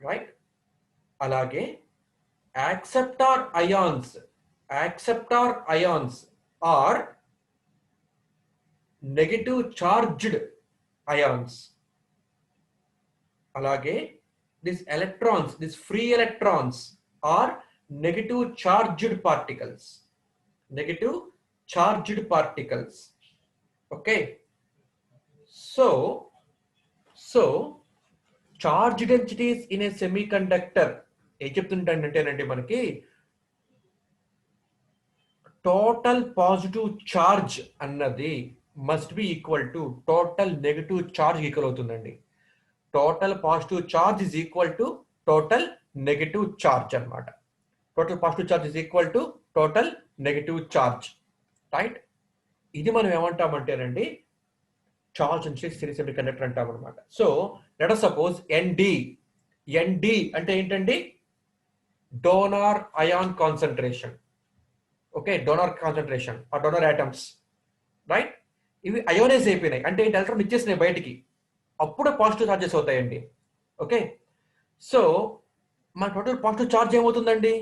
Right? Alage acceptor ions are negative charged ions. అలాగే this electrons, this free electrons are negative charged particles. Negative charged particles. Okay, so charge densities in a semiconductor ఏం చెప్తుంటానంటేనండి, మనకి total positive charge అన్నది must be equal to total negative charge equal అవుతుందండి. Total positive charge is equal to total negative charge అన్నమాట. Total positive charge is equal to total negative charge, right? ఇది మనం ఏమంటామంటేనండి charge and series semiconductor అంటాం అనమాట. So let us suppose ND అంటే ఏంటండి? Donor ion concentration. Okay, donor concentration uh donor atoms, right? ఇవి ionize అయిపోయినాయి అంటే ఏంటి? ఎలక్ట్రాన్ ఇచ్చేసినాయి బయటికి, అప్పుడే పాజిటివ్ చార్జెస్ అవుతాయండి. ఓకే, సో మన టోటల్ పాజిటివ్ చార్జ్ ఏమవుతుందండి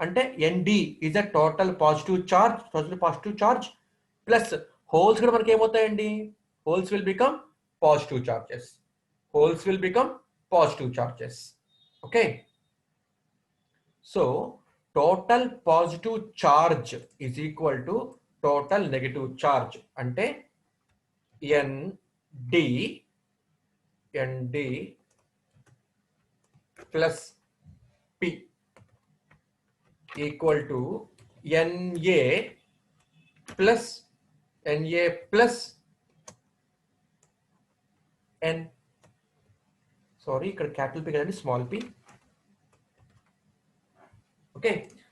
అంటే ND is uh total positive charge plus holes కూడా మనకి ఏమవుతాయండి? Holes will become positive charges. Okay, so total positive charge is equal to total negative charge అంటే ND plus P equal to NA plus N. Sorry, ఇక్కడ capital P కదండి, small p. Okay,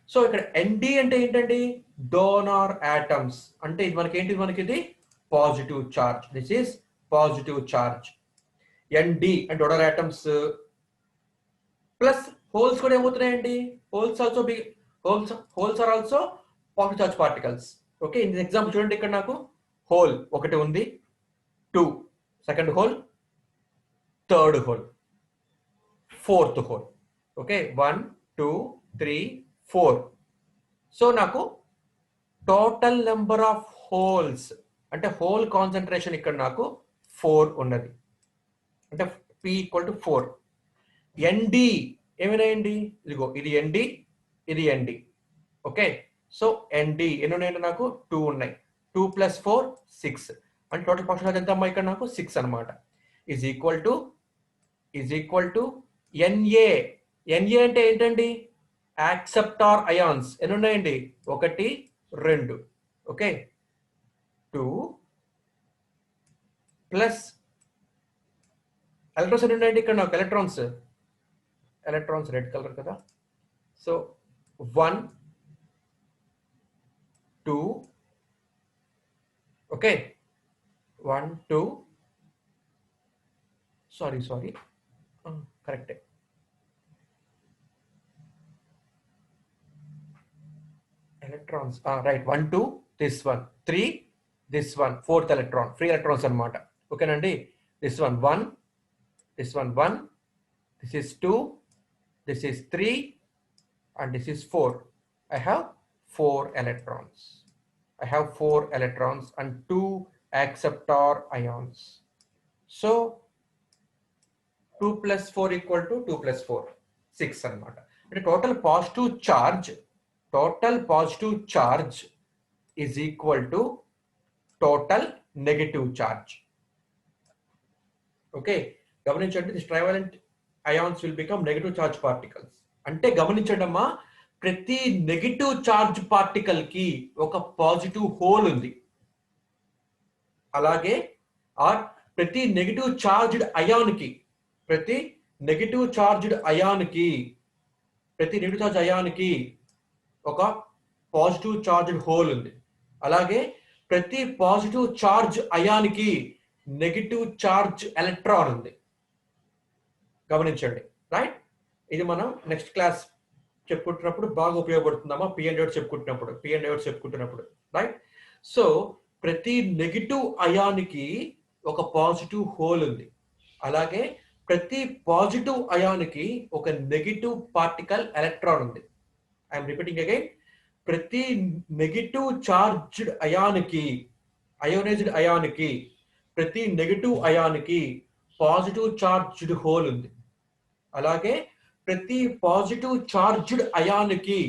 so ఇక్కడ ND అంటే ఏంటండి? Donor atoms. అంటే ఇది మనకి ఏంటి? మనకి ఇది positive charge. This is positive charge. ND అంటే డోనార్ ఆటమ్స్ ప్లస్ హోల్స్ కూడా ఏమవుతున్నాయండి? Holes are also positive charged particles. Okay, in example చూడండి, ఇక్కడ నాకు హోల్ ఒకటి ఉంది, 2, second hole, third hole, fourth hole. Okay, 1 2 3 4. So నాకు టోటల్ నెంబర్ ఆఫ్ హోల్స్ అంటే హోల్ కాన్సన్ట్రేషన్ ఇక్కడ నాకు 4 ఉన్నది. అంటే P ఈక్వల్ టు 4. ND ఏమైనాయండి? ఇదిగో ఇది ND. ఓకే, సో ND ఎన్ని ఉన్నాయంటే నాకు 2 ఉన్నాయి. 2 + 4 6. అంటే టోటల్ పాజిటివ్ చార్జ్ ఎంత అమ్మా ఇక్కడ నాకు? 6 అనమాట. Is equal to NA. NA అంటే ఏంటండి? Acceptor ions. ఎన్ని ఉన్నాయండి? 1 2. ఓకే, 2 ప్లస్ ఎలక్ట్రాన్స్ ఎన్ని ఉన్నాయండి ఇక్కడ నాకు? ఎలక్ట్రాన్స్ రెడ్ కలర్ కదా. సో 1 2. ఓకే, 1 2. సారీ కరెక్టే. Electrons right. 1 2 this one, 3 this one, fourth electron, free electrons అనమాట. ఓకేనండి, this one 1, this one 1, this is 2, this is 3 and this is 4. I have 4 electrons and 2 acceptor ions. So 2 + 4 equal to 2 + 4 6 అనమాట. అంటే total positive charge is equal to total negative charge. Okay, గమనించండి, this trivalent ions will become negative charged particles. అంటే గమనించండి అమ్మా, ప్రతి negative charge particle కి ఒక positive hole ఉంది. అలాగే ప్రతి నెగటివ్ చార్జ్డ్ అయాన్కి ఒక పాజిటివ్ చార్జ్డ్ హోల్ ఉంది. అలాగే ప్రతి పాజిటివ్ చార్జ్ అయాన్కి నెగటివ్ చార్జ్ ఎలక్ట్రాన్ ఉంది. గమనించండి, రైట్? ఇది మనం నెక్స్ట్ క్లాస్ చెప్పుకుంటున్నప్పుడు బాగా ఉపయోగపడుతుందమ్మా, పి అండ్ డయోడ్స్ చెప్పుకుంటున్నప్పుడు, రైట్? సో ప్రతి నెగటివ్ అయాన్కి ఒక పాజిటివ్ హోల్ ఉంది. అలాగే ప్రతి పాజిటివ్ అయాన్కి ఒక నెగటివ్ పార్టికల్ ఎలక్ట్రాన్ ఉంది. ఐఎమ్ రిపీటింగ్ అగైన్, ప్రతి నెగటివ్ చార్జ్డ్ అయోనైజ్డ్ అయాన్కి ప్రతి నెగటివ్ అయాన్కి పాజిటివ్ చార్జ్డ్ హోల్ ఉంది. అలాగే ప్రతి పాజిటివ్ చార్జ్డ్ అయాన్కి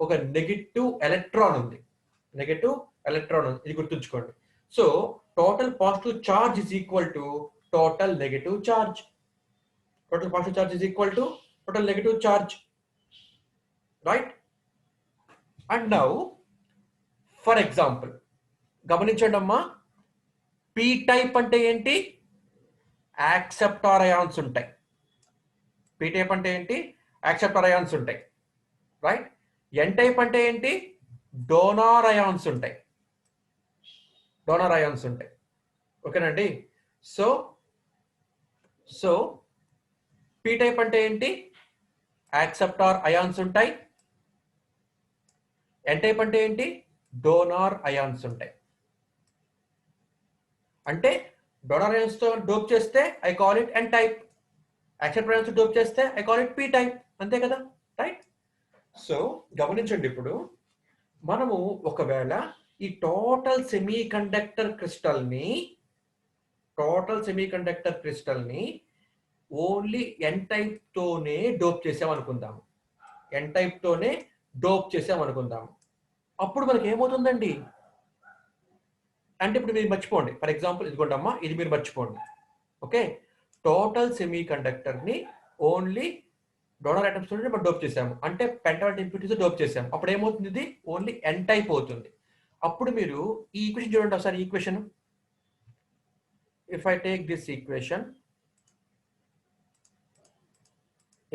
ఒక నెగటివ్ ఎలక్ట్రాన్ ఉంది. నెగటివ్ ఎలక్ట్రాన్ ఉంది, ఇది గుర్తుంచుకోండి. So total positive charge is equal to total negative charge. Total positive charge is equal to total negative charge, right? And now for example గమనించండి అమ్మా, పీ టైప్ అంటే ఏంటి? యాక్సెప్టార్ అయాన్స్ ఉంటాయి. P type అంటే ఏంటి? యాక్సెప్టార్ అయాన్స్ ఉంటాయి, right? ఎన్ type అంటే ఏంటి? డోనార్ అయాన్స్ ఉంటాయి. డోనార్ అయాన్స్ ఉంటాయి, ఓకేనండి? సో సో పీ టైప్ అంటే ఏంటి? యాక్సెప్టార్ అయాన్స్ ఉంటాయి. ఎన్ టైప్ అంటే ఏంటి? డోనార్ అయాన్స్ ఉంటాయి. అంటే డోనార్ అయాన్స్ తో డోప్ చేస్తే I call it N type, acceptor ions తో డోప్ చేస్తే I call it P type, అంతే కదా, రైట్? సో గమనించండి, ఇప్పుడు మనము ఒకవేళ ఈ టోటల్ సెమీ కండక్టర్ క్రిస్టల్ ని ఓన్లీ ఎన్ టైప్ తోనే డోప్ చేసామనుకుందాము. ఎన్ టైప్ తోనే డోప్ చేసామనుకుందాము. అప్పుడు మనకి ఏమవుతుందండి అంటే, ఇప్పుడు మీరు మర్చిపోండి, ఫర్ ఎగ్జాంపుల్ ఇదిగోండి అమ్మా, ఇది మీరు మర్చిపోండి, ఓకే? టోటల్ సెమీ కండక్టర్ ని ఓన్లీ డోనర్ ఐటమ్స్ తోనే మనం డోప్ చేసాము, అంటే పెంటావలెంట్ ఇంప్యూరిటీస్ డోప్ చేసాము. అప్పుడు ఏమవుతుంది? ఇది ఓన్లీ ఎన్ టైప్ అవుతుంది. అప్పుడు మీరు ఈ ఈక్వేషన్ చూడండి ఒకసారి. Equation, if I take this equation,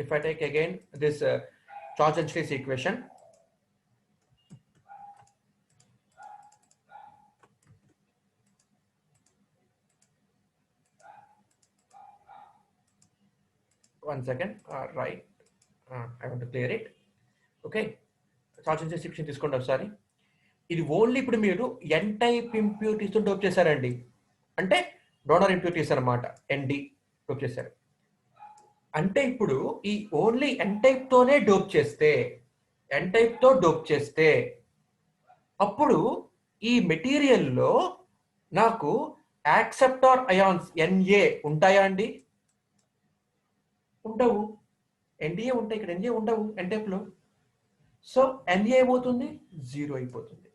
if I take again this charge density equation, one second, right, I want to clear it, okay? Charge density equation తీసుకోండి ఒకసారి. ఇది ఓన్లీ ఇప్పుడు మీరు ఎన్ టైప్ ఇంప్యూరిటీస్ తో డోప్ చేశారండి, అంటే డోనర్ ఇంప్యూరిటీస్ అన్నమాట, ND dope చేశారు. అంటే ఇప్పుడు ఈ ఓన్లీ ఎన్ టైప్ తోనే డోప్ చేస్తే, ఎన్ టైప్ తో డోప్ చేస్తే అప్పుడు ఈ మెటీరియల్లో నాకు యాక్సెప్టార్ అయాన్స్ ఎన్ఏ ఉంటాయా అండి? ఉండవు. ఎన్ఏ ఉంటాయి, ఇక్కడ ఎన్ఏ ఉండవు ఎన్ టైప్ లో. సో ఎన్ఏ ఏమవుతుంది? 0 అయిపోతుంది.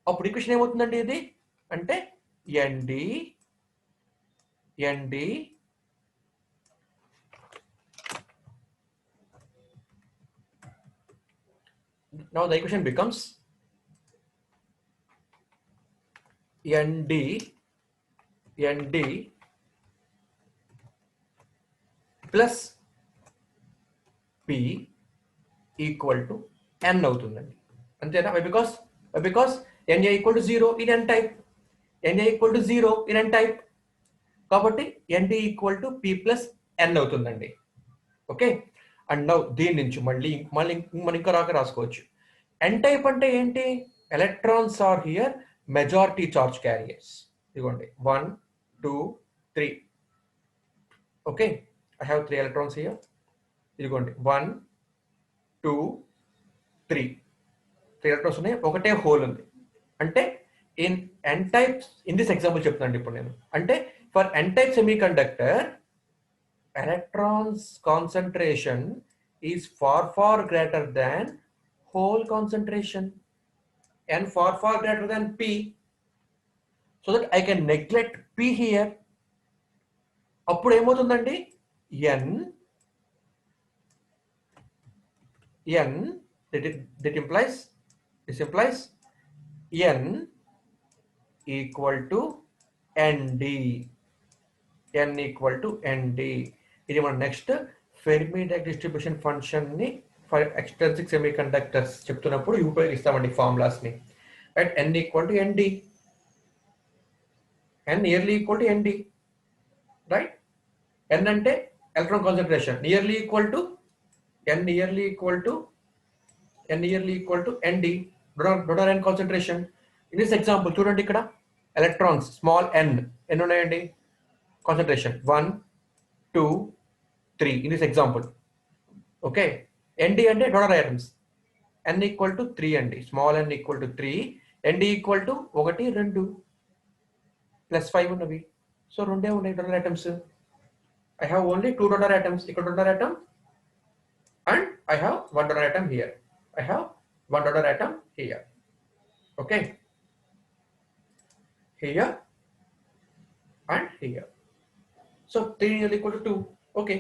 అప్పుడు ఈక్వేషన్ ఏమవుతుందండి ఇది అంటే ND ND now the equation becomes ND plus P equal to N అవుతుందండి, అంతేనా? because NA equal to 0 in N type, NA equal to 0 in N type, కాబట్టి ND equal to P plus N అవుతుందండి, okay? And now దీని నుంచి మళ్ళీ మనం ఇంకా రాసుకోవచ్చు. ఎన్ టైప్ అంటే ఏంటి? Electrons are here majority charge carriers. ఇదిగోండి 1 2 3, okay? I have 3 electrons here. ఇదిగోండి 1 2 3 ఎలక్ట్రాన్స్ ఉన్నాయి, ఒకటే హోల్ ఉంది. అంటే in N type, in this example చెప్తున్నాను ఇప్పుడు నేను, అంటే for N type semiconductor electrons concentration is far greater than hole concentration, and far greater than P, so that I can neglect P here. అప్పుడు ఏమవుతుందండి? N this implies N equal to ND, N equal to ND. ఇది మన next Fermi డైక్ distribution function ని for extrinsic semi conductors చెప్తున్నప్పుడు ఉపయోగిస్తామండి formulas ని, right? N equal to ND, N nearly equal to ND, right? N అంటే electron concentration, nearly equal to ND, donor N concentration. In this example చూడండి, ఇక్కడ electrons small n ఎన్ని ఉన్నాయండి? Concentration 1 2 3 in this example, okay? ND అంటే donor items, N equal to 3 అండి, small n equal to 3, ND equal to 1 2 plus 5 ఉన్నవి. So రెండే ఉన్నాయి donor items. I have only 2 donor atoms. ఇక్కడ donor item I have one donor atom here. I have one donor atom here. Okay, here and here. So 3 is equal to 2. Okay.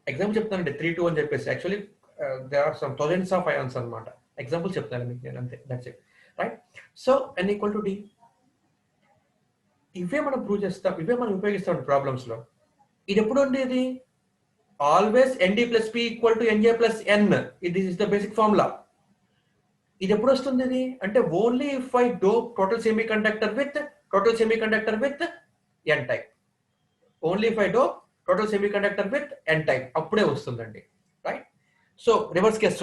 Example చెప్తానండి 3 2 అని చెప్పేసి actually they are some thousands of ions అనమాట example చెప్తాను మీకు నేను అంతే that's it right so n equal to d ఇవే మనం ప్రూవ్ చేస్తాం ఇవే మనం ఉపయోగిస్తాం ప్రాబ్లమ్స్ లో ఇది ఎప్పుడు ఉండేది always nd plus p equal to nj plus n ఇది ఇస్ ద బేసిక్ ఫార్ములా ఇది ఎప్పుడు వస్తుంది ఇది అంటే only if I dope total semi conductor with n type only if I dope total semi conductor with n type అప్పుడే వస్తుందండి right so reverse case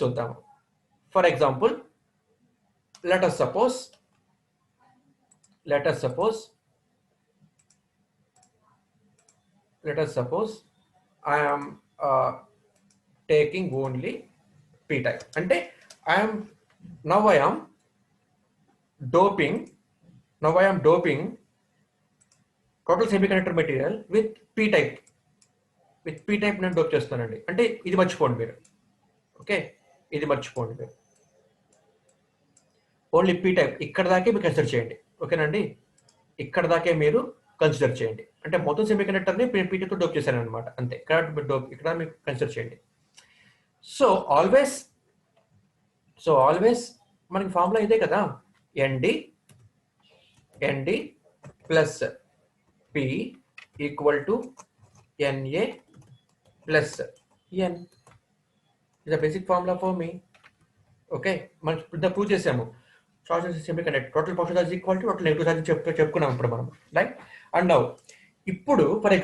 చూద్దాము for example let us suppose I am taking only p type అంటే now I am doping total semiconductor material with p type నేను dope చేస్తానండి అంటే ఇది మర్చిపోండి మీరు ఓకే ఇది మర్చిపోండి మీరు ఓన్లీ పీ టైప్ ఇక్కడ దాకే మీరు కన్సిడర్ చేయండి ఓకేనండి ఇక్కడ దాకే మీరు కన్సిడర్ చేయండి అంటే మొత్తం సెమీకండక్టర్ని పీటీతో డోప్ చేశాను అనమాట అంతే ఇక్కడ మీరు కన్సిడర్ చేయండి సో ఆల్వేస్ మనకి ఫార్ములా ఇదే కదా nd plus p equal to na plus n ఇది basic formula for me okay మనం ఇప్పుడు ప్రూవ్ చేసాము short circuit semiconductor total positive charge equal to total negative charge చెప్పుకున్నాం ఇప్పుడు మనం రైట్ అండ్ నౌ ఇప్పుడు for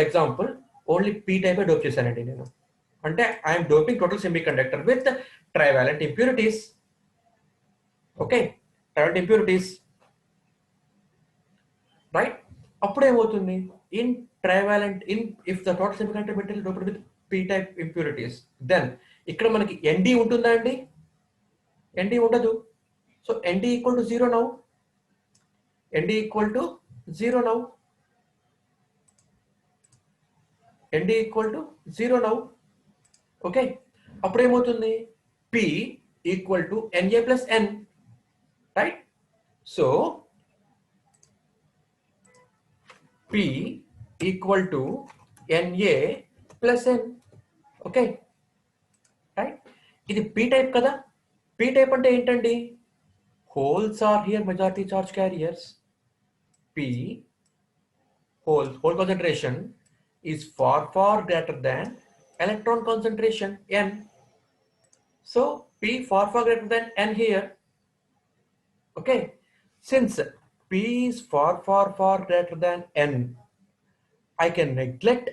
example only P type dope చేశానండి నేను అంటే I'm doping total semiconductor with trivalent impurities okay trivalent impurities right అప్పుడు ఏమవుతుంది in if the total semiconductor material doped with P type impurities then ఇక్కడ మనకి nd ఉంటుందా అండి nd ఉండదు so nd equal to 0 now nd equal to 0 now okay అప్పుడు ఏమవుతుంది p equal to na plus n right so p equal to na plus n okay right ఇది p type కదా p type అంటే ఏంటండి holes are here majority charge carriers p hole concentration is far greater than electron concentration n so p far greater than n here okay since p is far greater than n I can neglect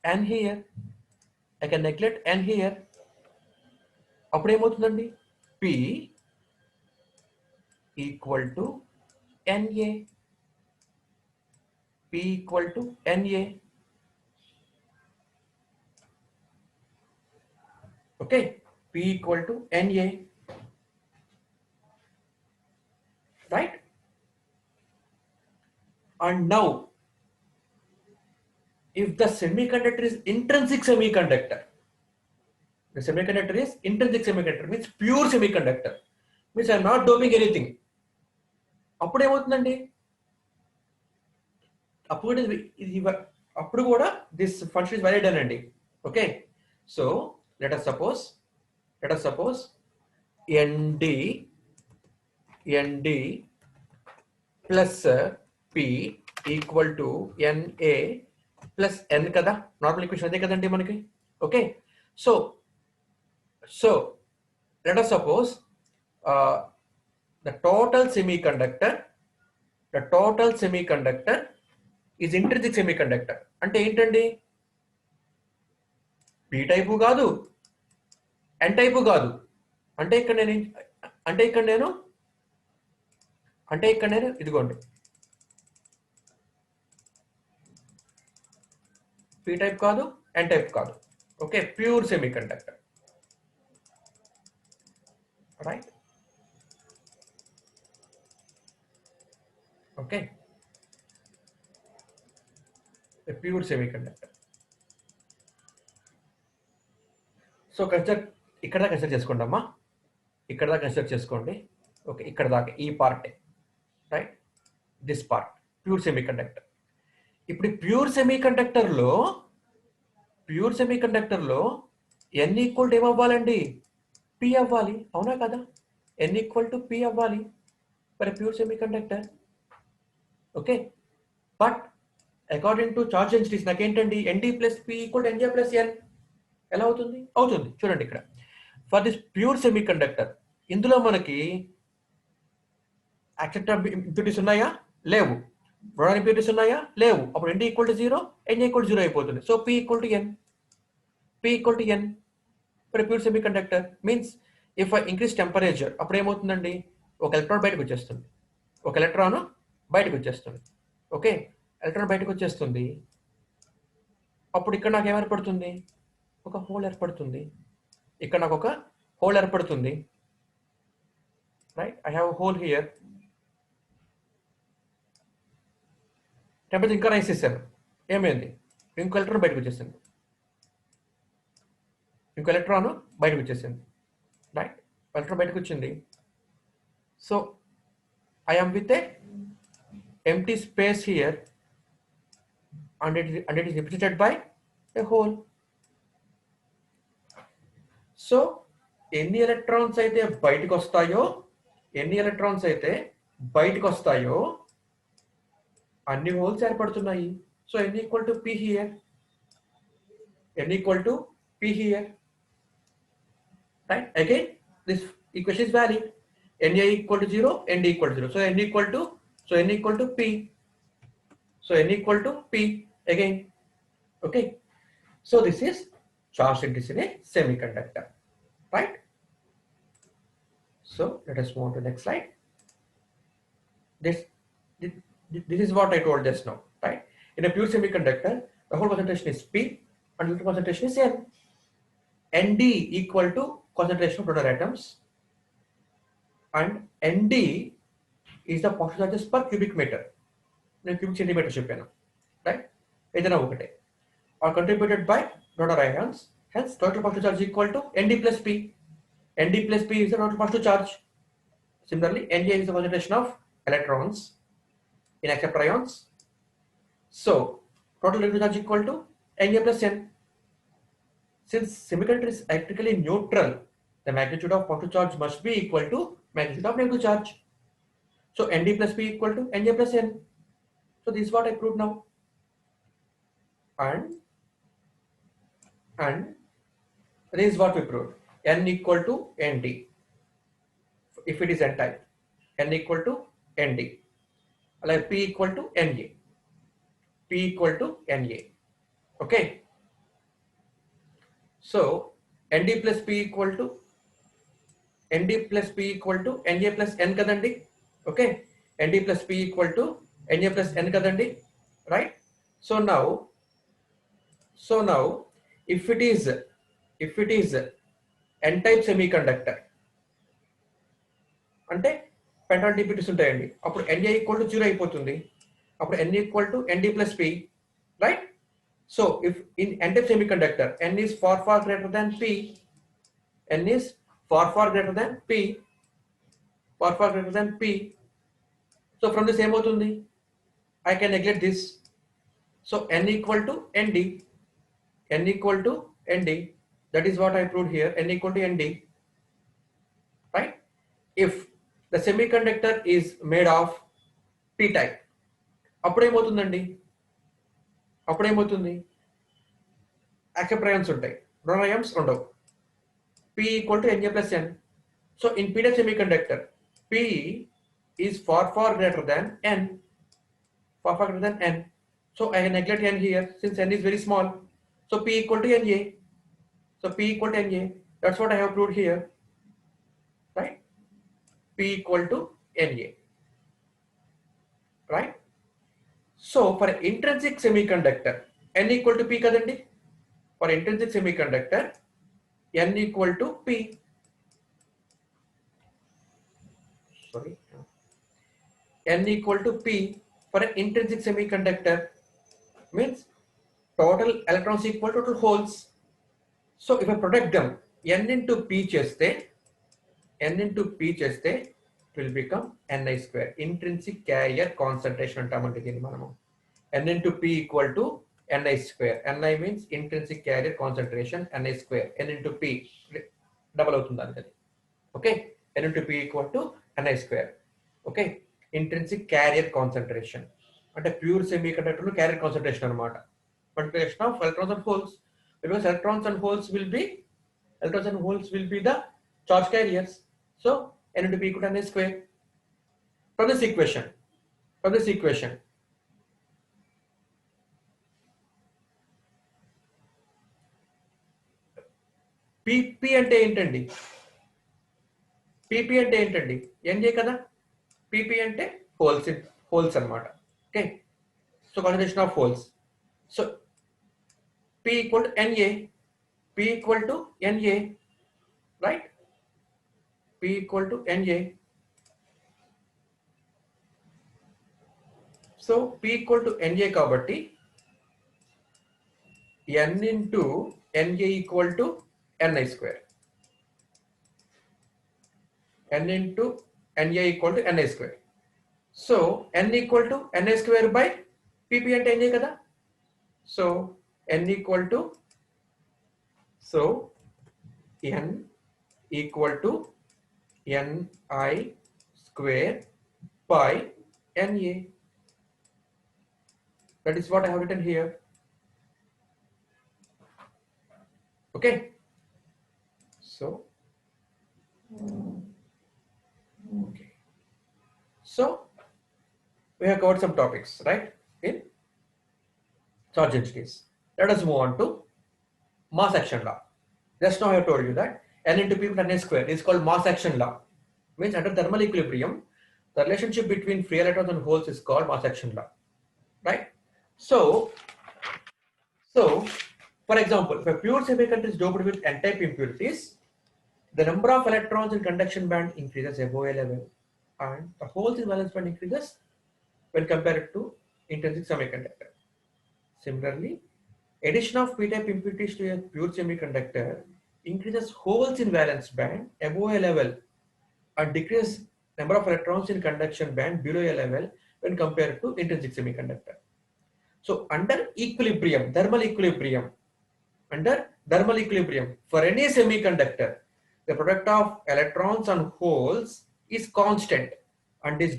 n here అప్పుడు ఏమవుతుందండి p equal to na okay p equal to na right and now if the semiconductor is intrinsic semiconductor the semiconductor is intrinsic semiconductor means pure semiconductor means I am not doping anything అప్పుడు ఏమవుతుందండి అప్పుడు కూడా this function is valid అనండి okay so let us suppose nd plus p equal to na plus n కదా normal equation అదే కదండి మనకి okay so let us suppose the total semiconductor is intrinsic semiconductor అంటే ఏంటండి p టైపు కాదు n type కాదు అంటే ఇక్కడ నేను ఇదిగోండి p టైప్ కాదు n టైప్ కాదు okay pure semiconductor right okay A pure semiconductor. So consider ఇక్కడ దాకా కన్సిడర్ చేసుకోండి అమ్మా, ఇక్కడ దాకా కన్సిడర్ చేసుకోండి. ఓకే, ఇక్కడ దాకా ఈ పార్టే, right, this part pure semiconductor. ఇప్పుడు ప్యూర్ సెమీకండక్టర్లో n ఈక్వల్ టు ఏమవ్వాలండి? పి అవ్వాలి, అవునా కదా? n ఈక్వల్ టు పి అవ్వాలి for pure semiconductor. Okay, but according to charge densities నాకేంటండి nd plus P equal to nj plus n. ఎలా అవుతుంది? అవుతుంది. చూడండి ఇక్కడ ఫర్ దిస్ ప్యూర్ సెమీకండక్టర్ ఇందులో మనకి యాక్సెప్టర్ ఇంప్యూరిటీస్ ఉన్నాయా? లేవు. ప్రొడాక్ట్ ఇంప్యూరిటీస్ ఉన్నాయా? లేవు. అప్పుడు nd equal to 0, n equal to 0 అయిపోతుంది. So p equal to n, p equal to n for pure semiconductor. Means if I increase temperature అప్పుడు ఏమవుతుందండి? ఒక ఎలక్ట్రాన్ బయటకు వచ్చేస్తుంది, ఒక ఎలక్ట్రాన్ బయటకు వచ్చేస్తుంది. ఓకే, ఎలక్ట్రాన్ బయటకు వచ్చేస్తుంది. అప్పుడు ఇక్కడ నాకు ఏమేర్పడుతుంది? ఒక హోల్ ఏర్పడుతుంది. ఇక్కడ నాకు ఒక హోల్ ఏర్పడుతుంది, right? I have whole here. Temperature ఇంకా రైస్ చేశాను, ఏమైంది? ఇంకో ఎలక్ట్రాన్ బయటకు వచ్చేసింది, ఇంకో ఎలక్ట్రాన్ బయటకు వచ్చేసింది, రైట్? ఎలక్ట్రాన్ బయటకు వచ్చింది. So I am with a empty space here and it is represented by a hole. So ఎన్ని ఎలక్ట్రాన్స్ అయితే బయటకు వస్తాయో అన్ని హోల్స్ ఏర్పడుతున్నాయి. So n equal to P here, right? Again this equation is valid. na equal to 0, nd equal to 0. So n equal to p. So n equal to p again. Okay. So this is charge density in a semiconductor, right? So let us move on to the next slide. This is what I told just now, right? In a pure semiconductor, the whole concentration is p and the concentration is n. Nd equal to concentration of proton atoms and Nd is the positive charges per cubic meter. నేను cubic centimeter చెప్పాను, right? ఏదైనా ఒకటే are contributed by donor ions. Hence total positive charge equal to Nd plus p. Nd plus p is the total positive charge. Similarly, Na is the concentration of electrons in acceptor ions. So total negative charge equal to Na plus n. Since semiconductor is electrically neutral, the magnitude of positive charge must be equal to magnitude of negative charge. So Nd plus p equal to Na plus n. So this is what I proved now. And this is what we proved. N equal to Nd. If it is n type, n equal to Nd. Like p equal to Na. P equal to Na. Okay. So Nd plus p equal to Na plus n kadandi. Okay, Nd plus p equal to Na plus n kadandi, right? So now if it is n type semiconductor అంటే పెంటాన్ డిపిటీస్ ఉంటాయండి. అప్పుడు Na equal to 0 అయిపోతుంది. అప్పుడు n equal to Nd plus p, right? So if in n type semiconductor n is far greater than p, n is far greater than p, so from this ఏమవుతుంది? I can neglect this. So n equal to Nd, that is what I proved here. N equal to Nd, right? If the semiconductor is made of p type, అప్పుడేమవుతుందండి? acceptor ions ఉంటాయి, donor ions ఉండవు. P equal to Na plus n. So in p type semiconductor, p is far greater than n. So I can neglect n here since n is very small. So p equal to Na. That's what I have proved here, right? P equal to Na, right? So for intrinsic semiconductor, n equal to p kadandi. For intrinsic semiconductor, n equal to p. N equal to p for an intrinsic semiconductor means total electrons equal total holes. So if I protect them, n into p cheste, it will become Ni square. Intrinsic carrier concentration antamante dini manamu. N into p equal to Ni square. Ni means intrinsic carrier concentration, Ni square. N into p double అవుతుంది అది. Okay, N into p equal to Ni square. Okay, intrinsic carrier concentration అంటే pure semiconductor లో carrier concentration అన్నమాట. Concentration of electrons and holes, because electrons and holes will be the charge carriers. So N into p equal to Ni square. From this equation, PP అంటే ఏంటండి? PP అంటే ఏంటండి? NJ కదా? PP అంటే holes అన్నమాట. Okay, so concentration of holes. So P equal to NA, right? P equal to NA. So P equal to NA kabatti N into NA equal to Ni square. N into NA equal to Ni square. So N equal to Ni square by PP ante NA kada. So N equal to Ni square by Na. That is what I have written here. Okay. So we have covered some topics, right, in charge densities. Let us move on to mass action law. Just now I have told you that N into P plus N square is called mass action law. Means under thermal equilibrium, the relationship between free electrons and holes is called mass action law, right? So for example, if a pure semiconductor is doped with n-type impurities, the number of electrons in conduction band increases above a level, and the holes in valence band increases when compared to intrinsic semiconductor. Similarly, addition of p-type impurities to a pure semiconductor increases holes in valence band above a level and decreases number of electrons in conduction band below a level when compared to intrinsic semiconductor. So under thermal equilibrium, for any semiconductor, the product of electrons and holes is constant and is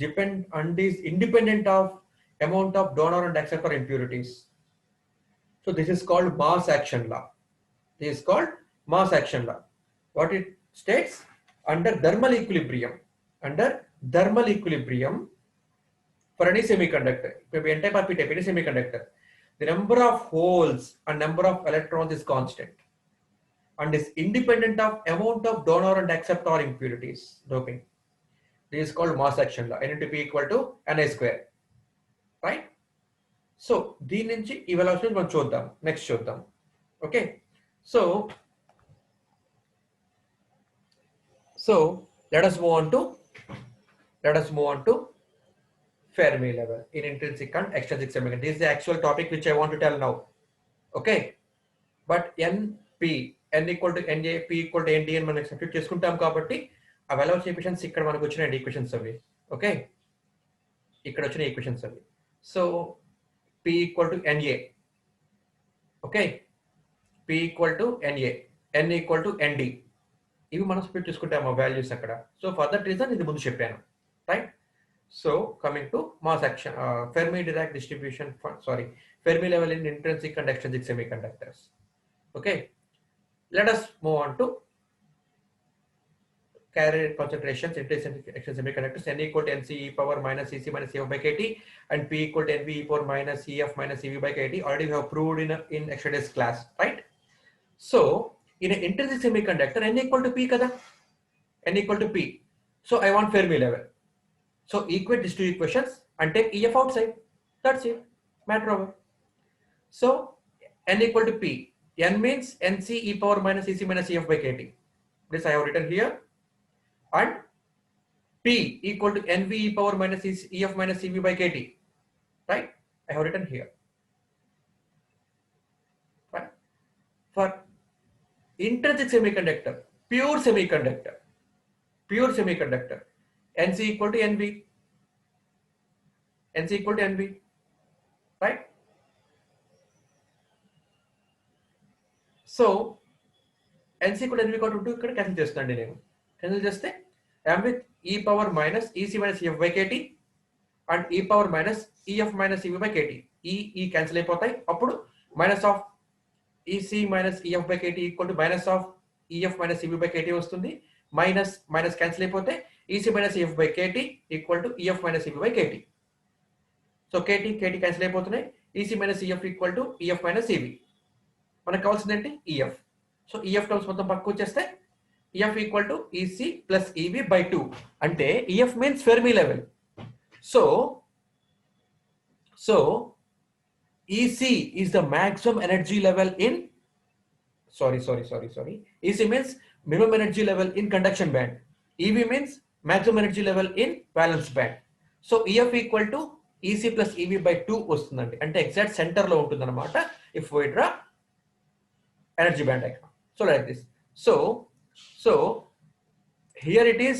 independent of amount of donor and acceptor impurities. So this is called mass action law. What it states, under thermal equilibrium, for any semiconductor, maybe n-type or p-type, any semiconductor, the number of holes and number of electrons is constant and is independent of amount of donor and acceptor impurities, doping. This is called mass action law. N into P equal to Ni square, right? So దీని నుంచి ఈ velocity మనం చూద్దాం, next చూద్దాం. Okay, so let us move on to Fermi level in intrinsic and extrinsic semiconductor. This is the actual topic which I want to tell now. Okay, but N equal to Na, P equal to Nd అని మనం substitute చేసుకుంటాం కాబట్టి ఆ velocity equations ఇక్కడ మనకు వచ్చిన equations అవి. Okay, ఇక్కడ వచ్చిన ఈక్వేషన్స్ అవి. So P equal to Na, okay, P equal to Na, N equal to Nd, ఇవి మనం స్ప్లిట్ చేసుకుంటాం ఆ వాల్యూస్ అక్కడ. సో ఫర్ దట్ రీజన్ ఇది ముందు చెప్పాను, right? So coming to mass action, Fermi-Dirac distribution, Fermi level in intrinsic and extrinsic semiconductors. Okay, let us move on to carrier concentrations in extrinsic semiconductors. N equal to Nc e power minus Ec minus Ef by Kt, and P equal to Nv e power minus Ef minus Ev by Kt. Already we have proved in extra days class, right? So in an intrinsic semiconductor, N equal to P kada, N equal to P. So I want Fermi level. So equate these two equations and take Ef outside. That's it. Matter over. So N equal to P. N means Nc e power minus Ec minus Ef by Kt. This I have written here. And P equal to Nv e power minus Ef minus Ev by Kt. Right? I have written here. Intrinsic semiconductor, pure semiconductor, pure semiconductor. Nc equal to Nv. Nc equal to Nv, right? So Nc equal to Nv equal to ఇక్కడ cancel చేస్తానండి నేను. Cancel చేస్తే m with e power minus ec minus ef by kt and e power minus ef minus ev by kt. E cancel అయిపోతాయి. అప్పుడు minus of ec minus ef by kt equal to minus of ef minus ev by kt వస్తుంది. Minus minus cancel అయిపోతే ec minus ef by kt equal to ef minus ev by kt. So kt cancel అయిపోతున్నాయి. ec minus ef equal to ef minus ev. మనకు కావాల్సింది ఏంటి? ef. So ef terms మొత్తం పక్కకు వచ్చేస్తే ef equal to ec plus ev by 2. అంటే ef means Fermi level. So ec is the maximum energy level in ec means minimum energy level in conduction band. ev means maximum energy level in valence band. So ef equal to ec plus ev by 2 వస్తుందండి. అంటే exact centre లో ఉంటుంది అనమాట if we draw energy band diagram. So like this. So here it is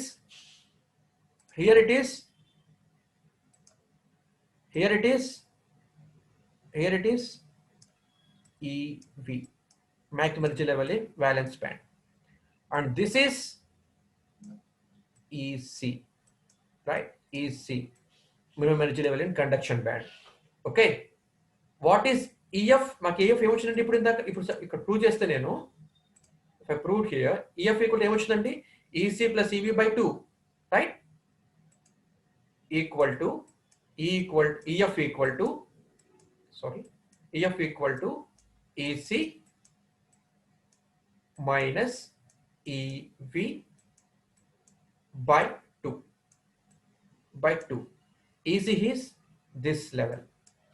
ev, maximum energy level in valence band, and this is ec, right? ec, minimum energy level in conduction band. Okay, what is ef? మాకు ef ఏమొచ్చిందండి ఇప్పుడు ఇక్కడ prove చేస్తే నేను if I prove here ef equal to ఏమొచ్చిందండి ec plus ev by 2, right? ef equal to ec minus ev by 2. ec is this level.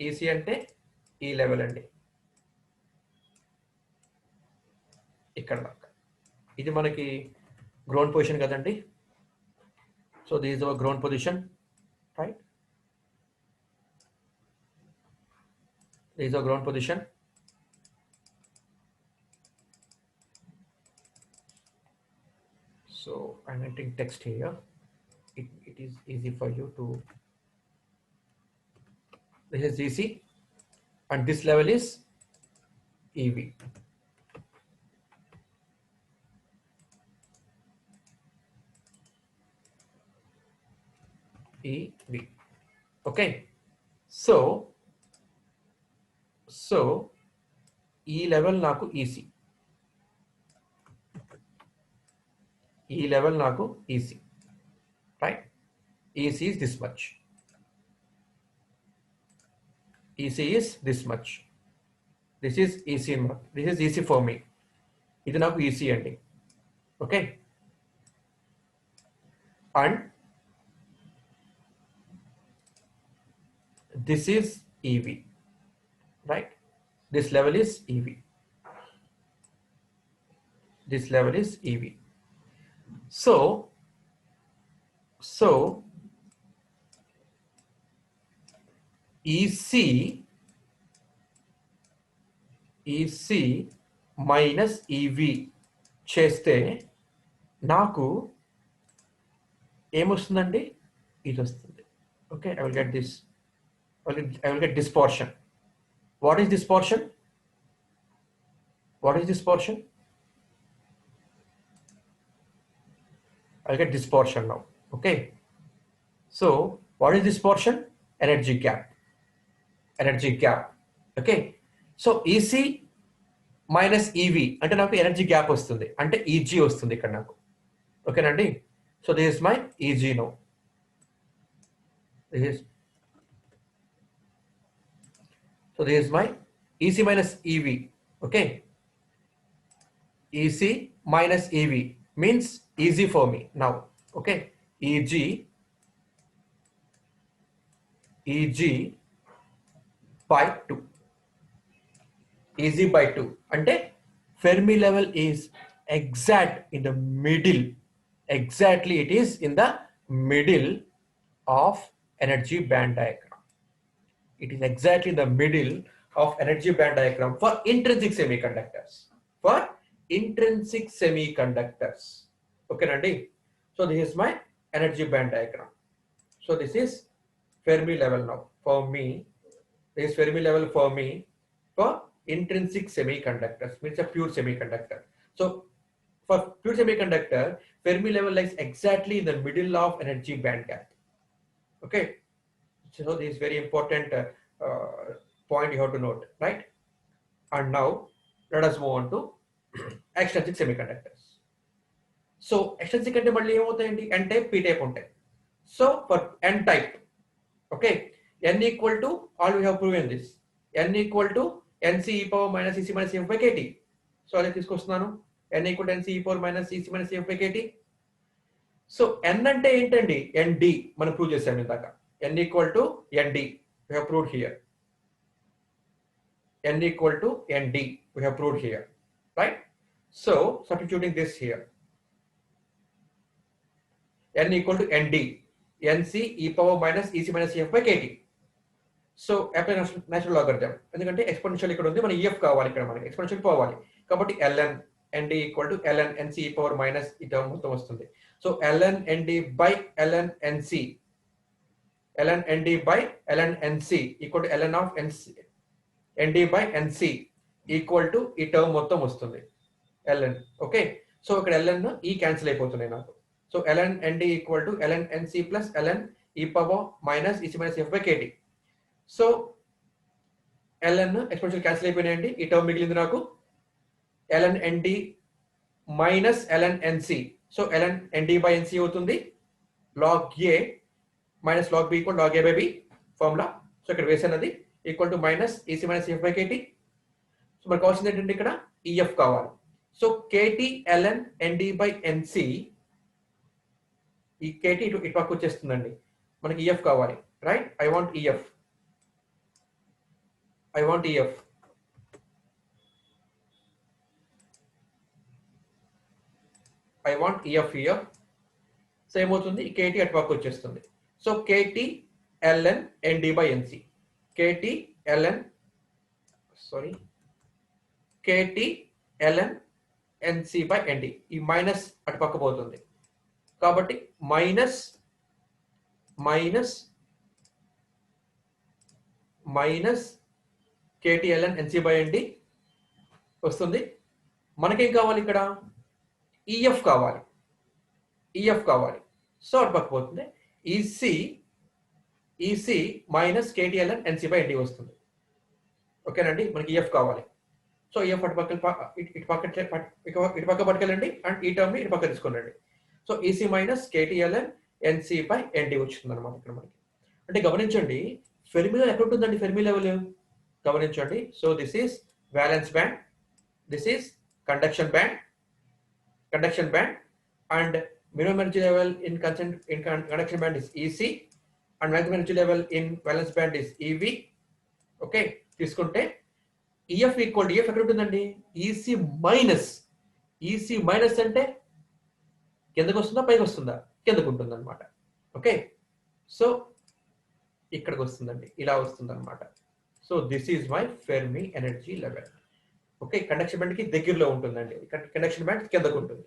ec అంటే ఈ level అండి, ఇక్కడ దాకా. ఇది మనకి గ్రౌండ్ పొజిషన్ కదండి. So this is our ground position, right? This is our ground position. So I'm entering text here. It is easy for you to. This is EC, and this level is EV. EV. Okay. So ఈ level నాకు EC, right? EC is this much. EC is this much. This is EC mark. This is EC for me. ఇది నాకు EC అండి. Okay, and this is EV, right? This level is EV. So EC minus EV చేస్తే నాకు ఏమొస్తుందండి? ఇది వస్తుంది. Okay, I will get this. I will get this portion. What is this portion? I'll get this portion now. Okay, so what is this portion? Energy gap. Okay, so EC minus EV అంటే నాకు energy gap వస్తుంది, అంటే EG వస్తుంది ఇక్కడ నాకు. ఓకేనండి, so this is my EG now. So this is my EC minus EV. Okay, EC minus EV means easy for me now. Okay, EG by 2. EG by 2 అంటే Fermi level is exact in the middle. Exactly, it is in the middle of energy band diagram. It is exactly in the middle of energy band diagram for intrinsic semiconductors. intrinsic semiconductors. Okay, Nandi. So this is my energy band diagram. So this is Fermi level now for me. This is Fermi level for me for intrinsic semiconductors, means a pure semiconductor. So for pure semiconductor, Fermi level lies exactly in the middle of energy band gap. Okay, so this is very important point you have to note, right? And now let us move on to extrinsic semiconductors. So extrinsic అంటే మళ్ళీ ఏమవుతాయండి? N type, P type ఉంటాయి. So for N type, okay, N equal to, all we have proven this, N equal to NC e power minus EC minus EF by KT. So అలా తీసుకొస్తున్నాను, N equal to NC e power minus EC minus EF by KT. So N అంటే ఏంటండి? ND మనం prove చేసాం ఇందాక. N equal to ND we have proved here. N equal to ND we have proved here, right? So substituting this here, N equal to ND, NC e power minus EC minus EF by KT. So apply natural logarithm, ఎందుకంటే exponential ఇక్కడ ఉంది, మన EF కావాలి, ఇక్కడ మనకి exponential పోవాలి, కాబట్టి ln ND equal to ln NC e power minus ఈ టర్మ్ మొత్తం వస్తుంది. So ln ND by ln NC, ln ND by ln NC equal to ln of NC, ND by NC equal to ఈ term మొత్తం వస్తుంది ln. Okay, so ఇక్కడ ln ఈ cancel అయిపోతున్నాయి నాకు. So ln ND equal to ln NC plus ln e power minus EC minus F by KT. So ln exponential cancel అయిపోయినాయండి, ఈ term మిగిలింది నాకు ln ND minus ln NC. So ln ND by NC అవుతుంది log A minus log B equal log A by B formula. So ఇక్కడ వేసినది equal to minus EC minus F by KT. So మనకు కావాల్సింది ఏంటంటే ఇక్కడ EF కావాలి. So KT ln ND by NC, ఈ KT ఇటు పక్క వచ్చేస్తుందండి, మనకి EF కావాలి, right? I want EF here. So ఏమవుతుంది, ఈ KT అటు పక్క వచ్చేస్తుంది. So KT ln ND by NC, KT ln NC by ND, ఈ మైనస్ అటు పక్క పోతుంది, కాబట్టి minus KT ln NC by ND వస్తుంది. మనకేం కావాలి, ఇక్కడ EF కావాలి. సో అటు పక్క పోతుంది, EC minus KT ln NC by ND వస్తుంది. ఓకేనండి, మనకి EF కావాలి. సో EF ఇటు పక్క పట్టుకెళ్ళండి అండ్ ఈ టర్మ్ ఇటు పక్క తీసుకోండి. So EC minus KT ln NC by ND వచ్చింది అనమాట ఇక్కడ మనకి. అంటే గమనించండి, ఫెర్మి లెవెల్ ఎక్కడ ఉంటుందండి? ఫెర్మి లెవెల్ గమనించండి. So this is valence band, this is conduction band, and minimum energy level in conduction band is EC, and maximum energy level in valence band is EV. Okay, తీసుకుంటే EF equal to, EF ఎక్కడ ఉంటుందండి? EC minus అంటే కిందకు వస్తుందా పైకి వస్తుందా? కిందకు ఉంటుంది అనమాట. ఓకే, సో ఇక్కడికి వస్తుందండి, ఇలా వస్తుంది అనమాట. So this is my Fermi energy level. Okay, conduction band కి దగ్గరలో ఉంటుందండి, కండక్షన్ బ్యాండ్ కిందకు ఉంటుంది.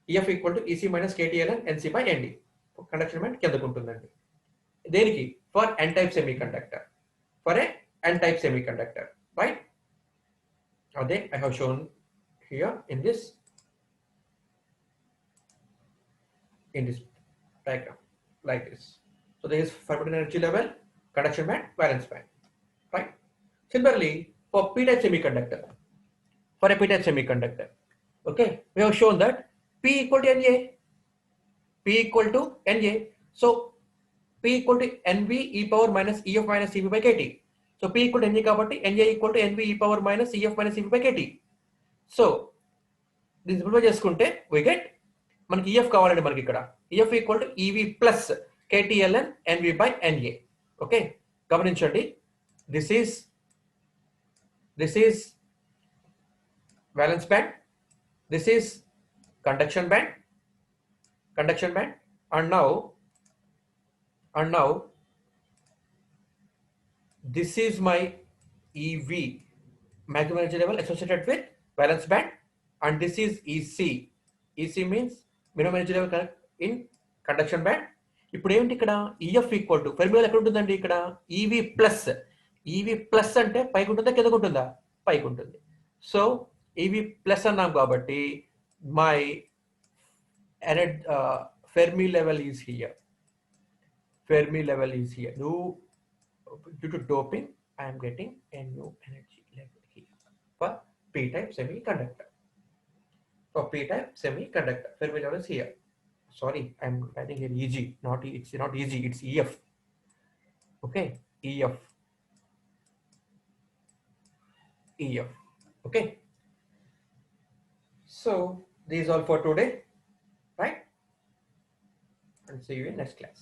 EF equal to EC minus KT ln NC by ND, conduction band కిందకు ఉంటుందండి. దేనికి? For N type semiconductor, right? అదే I have shown here in this diagram like this. So there is fermi energy level, conduction band, valence band, right? Similarly, for p-type semiconductor, okay, we have shown that P equal to NA. So P equal to NV e power minus EF minus EV by KT. So P equal to NA kabatti NA equal to NV e power minus EF minus EV by KT. So this simplify చేసుకుంటే we get మనకి EF కావాలంటే మనకి ఇక్కడ EF equal to EV plus KT ln NV by NA. Okay, గమనించండి, this is valence band, this is conduction band, and now this is my EV, maximum energy level associated with valence band, and this is EC. EC means minimum energy level in conduction band. ఇప్పుడు ఏంటి ఇక్కడ EF equal to Fermi level ఎక్కడ ఉంటుందండి ఇక్కడ EV plus. EV plus అంటే పైకి ఉంటుందా కిందకు ఉంటుందా పైకి ఉంటుంది. సో EV ప్లస్ అన్నాం కాబట్టి my Fermi level is here. Fermi level is here. Due to doping, I am getting a new energy level here for p-type semiconductor. For p-type semiconductor, Fermi level is here. Sorry, I am writing here EG. It's not EG. It's EF. Okay, EF. EF. Okay. So this is all for today, right? And see you in next class.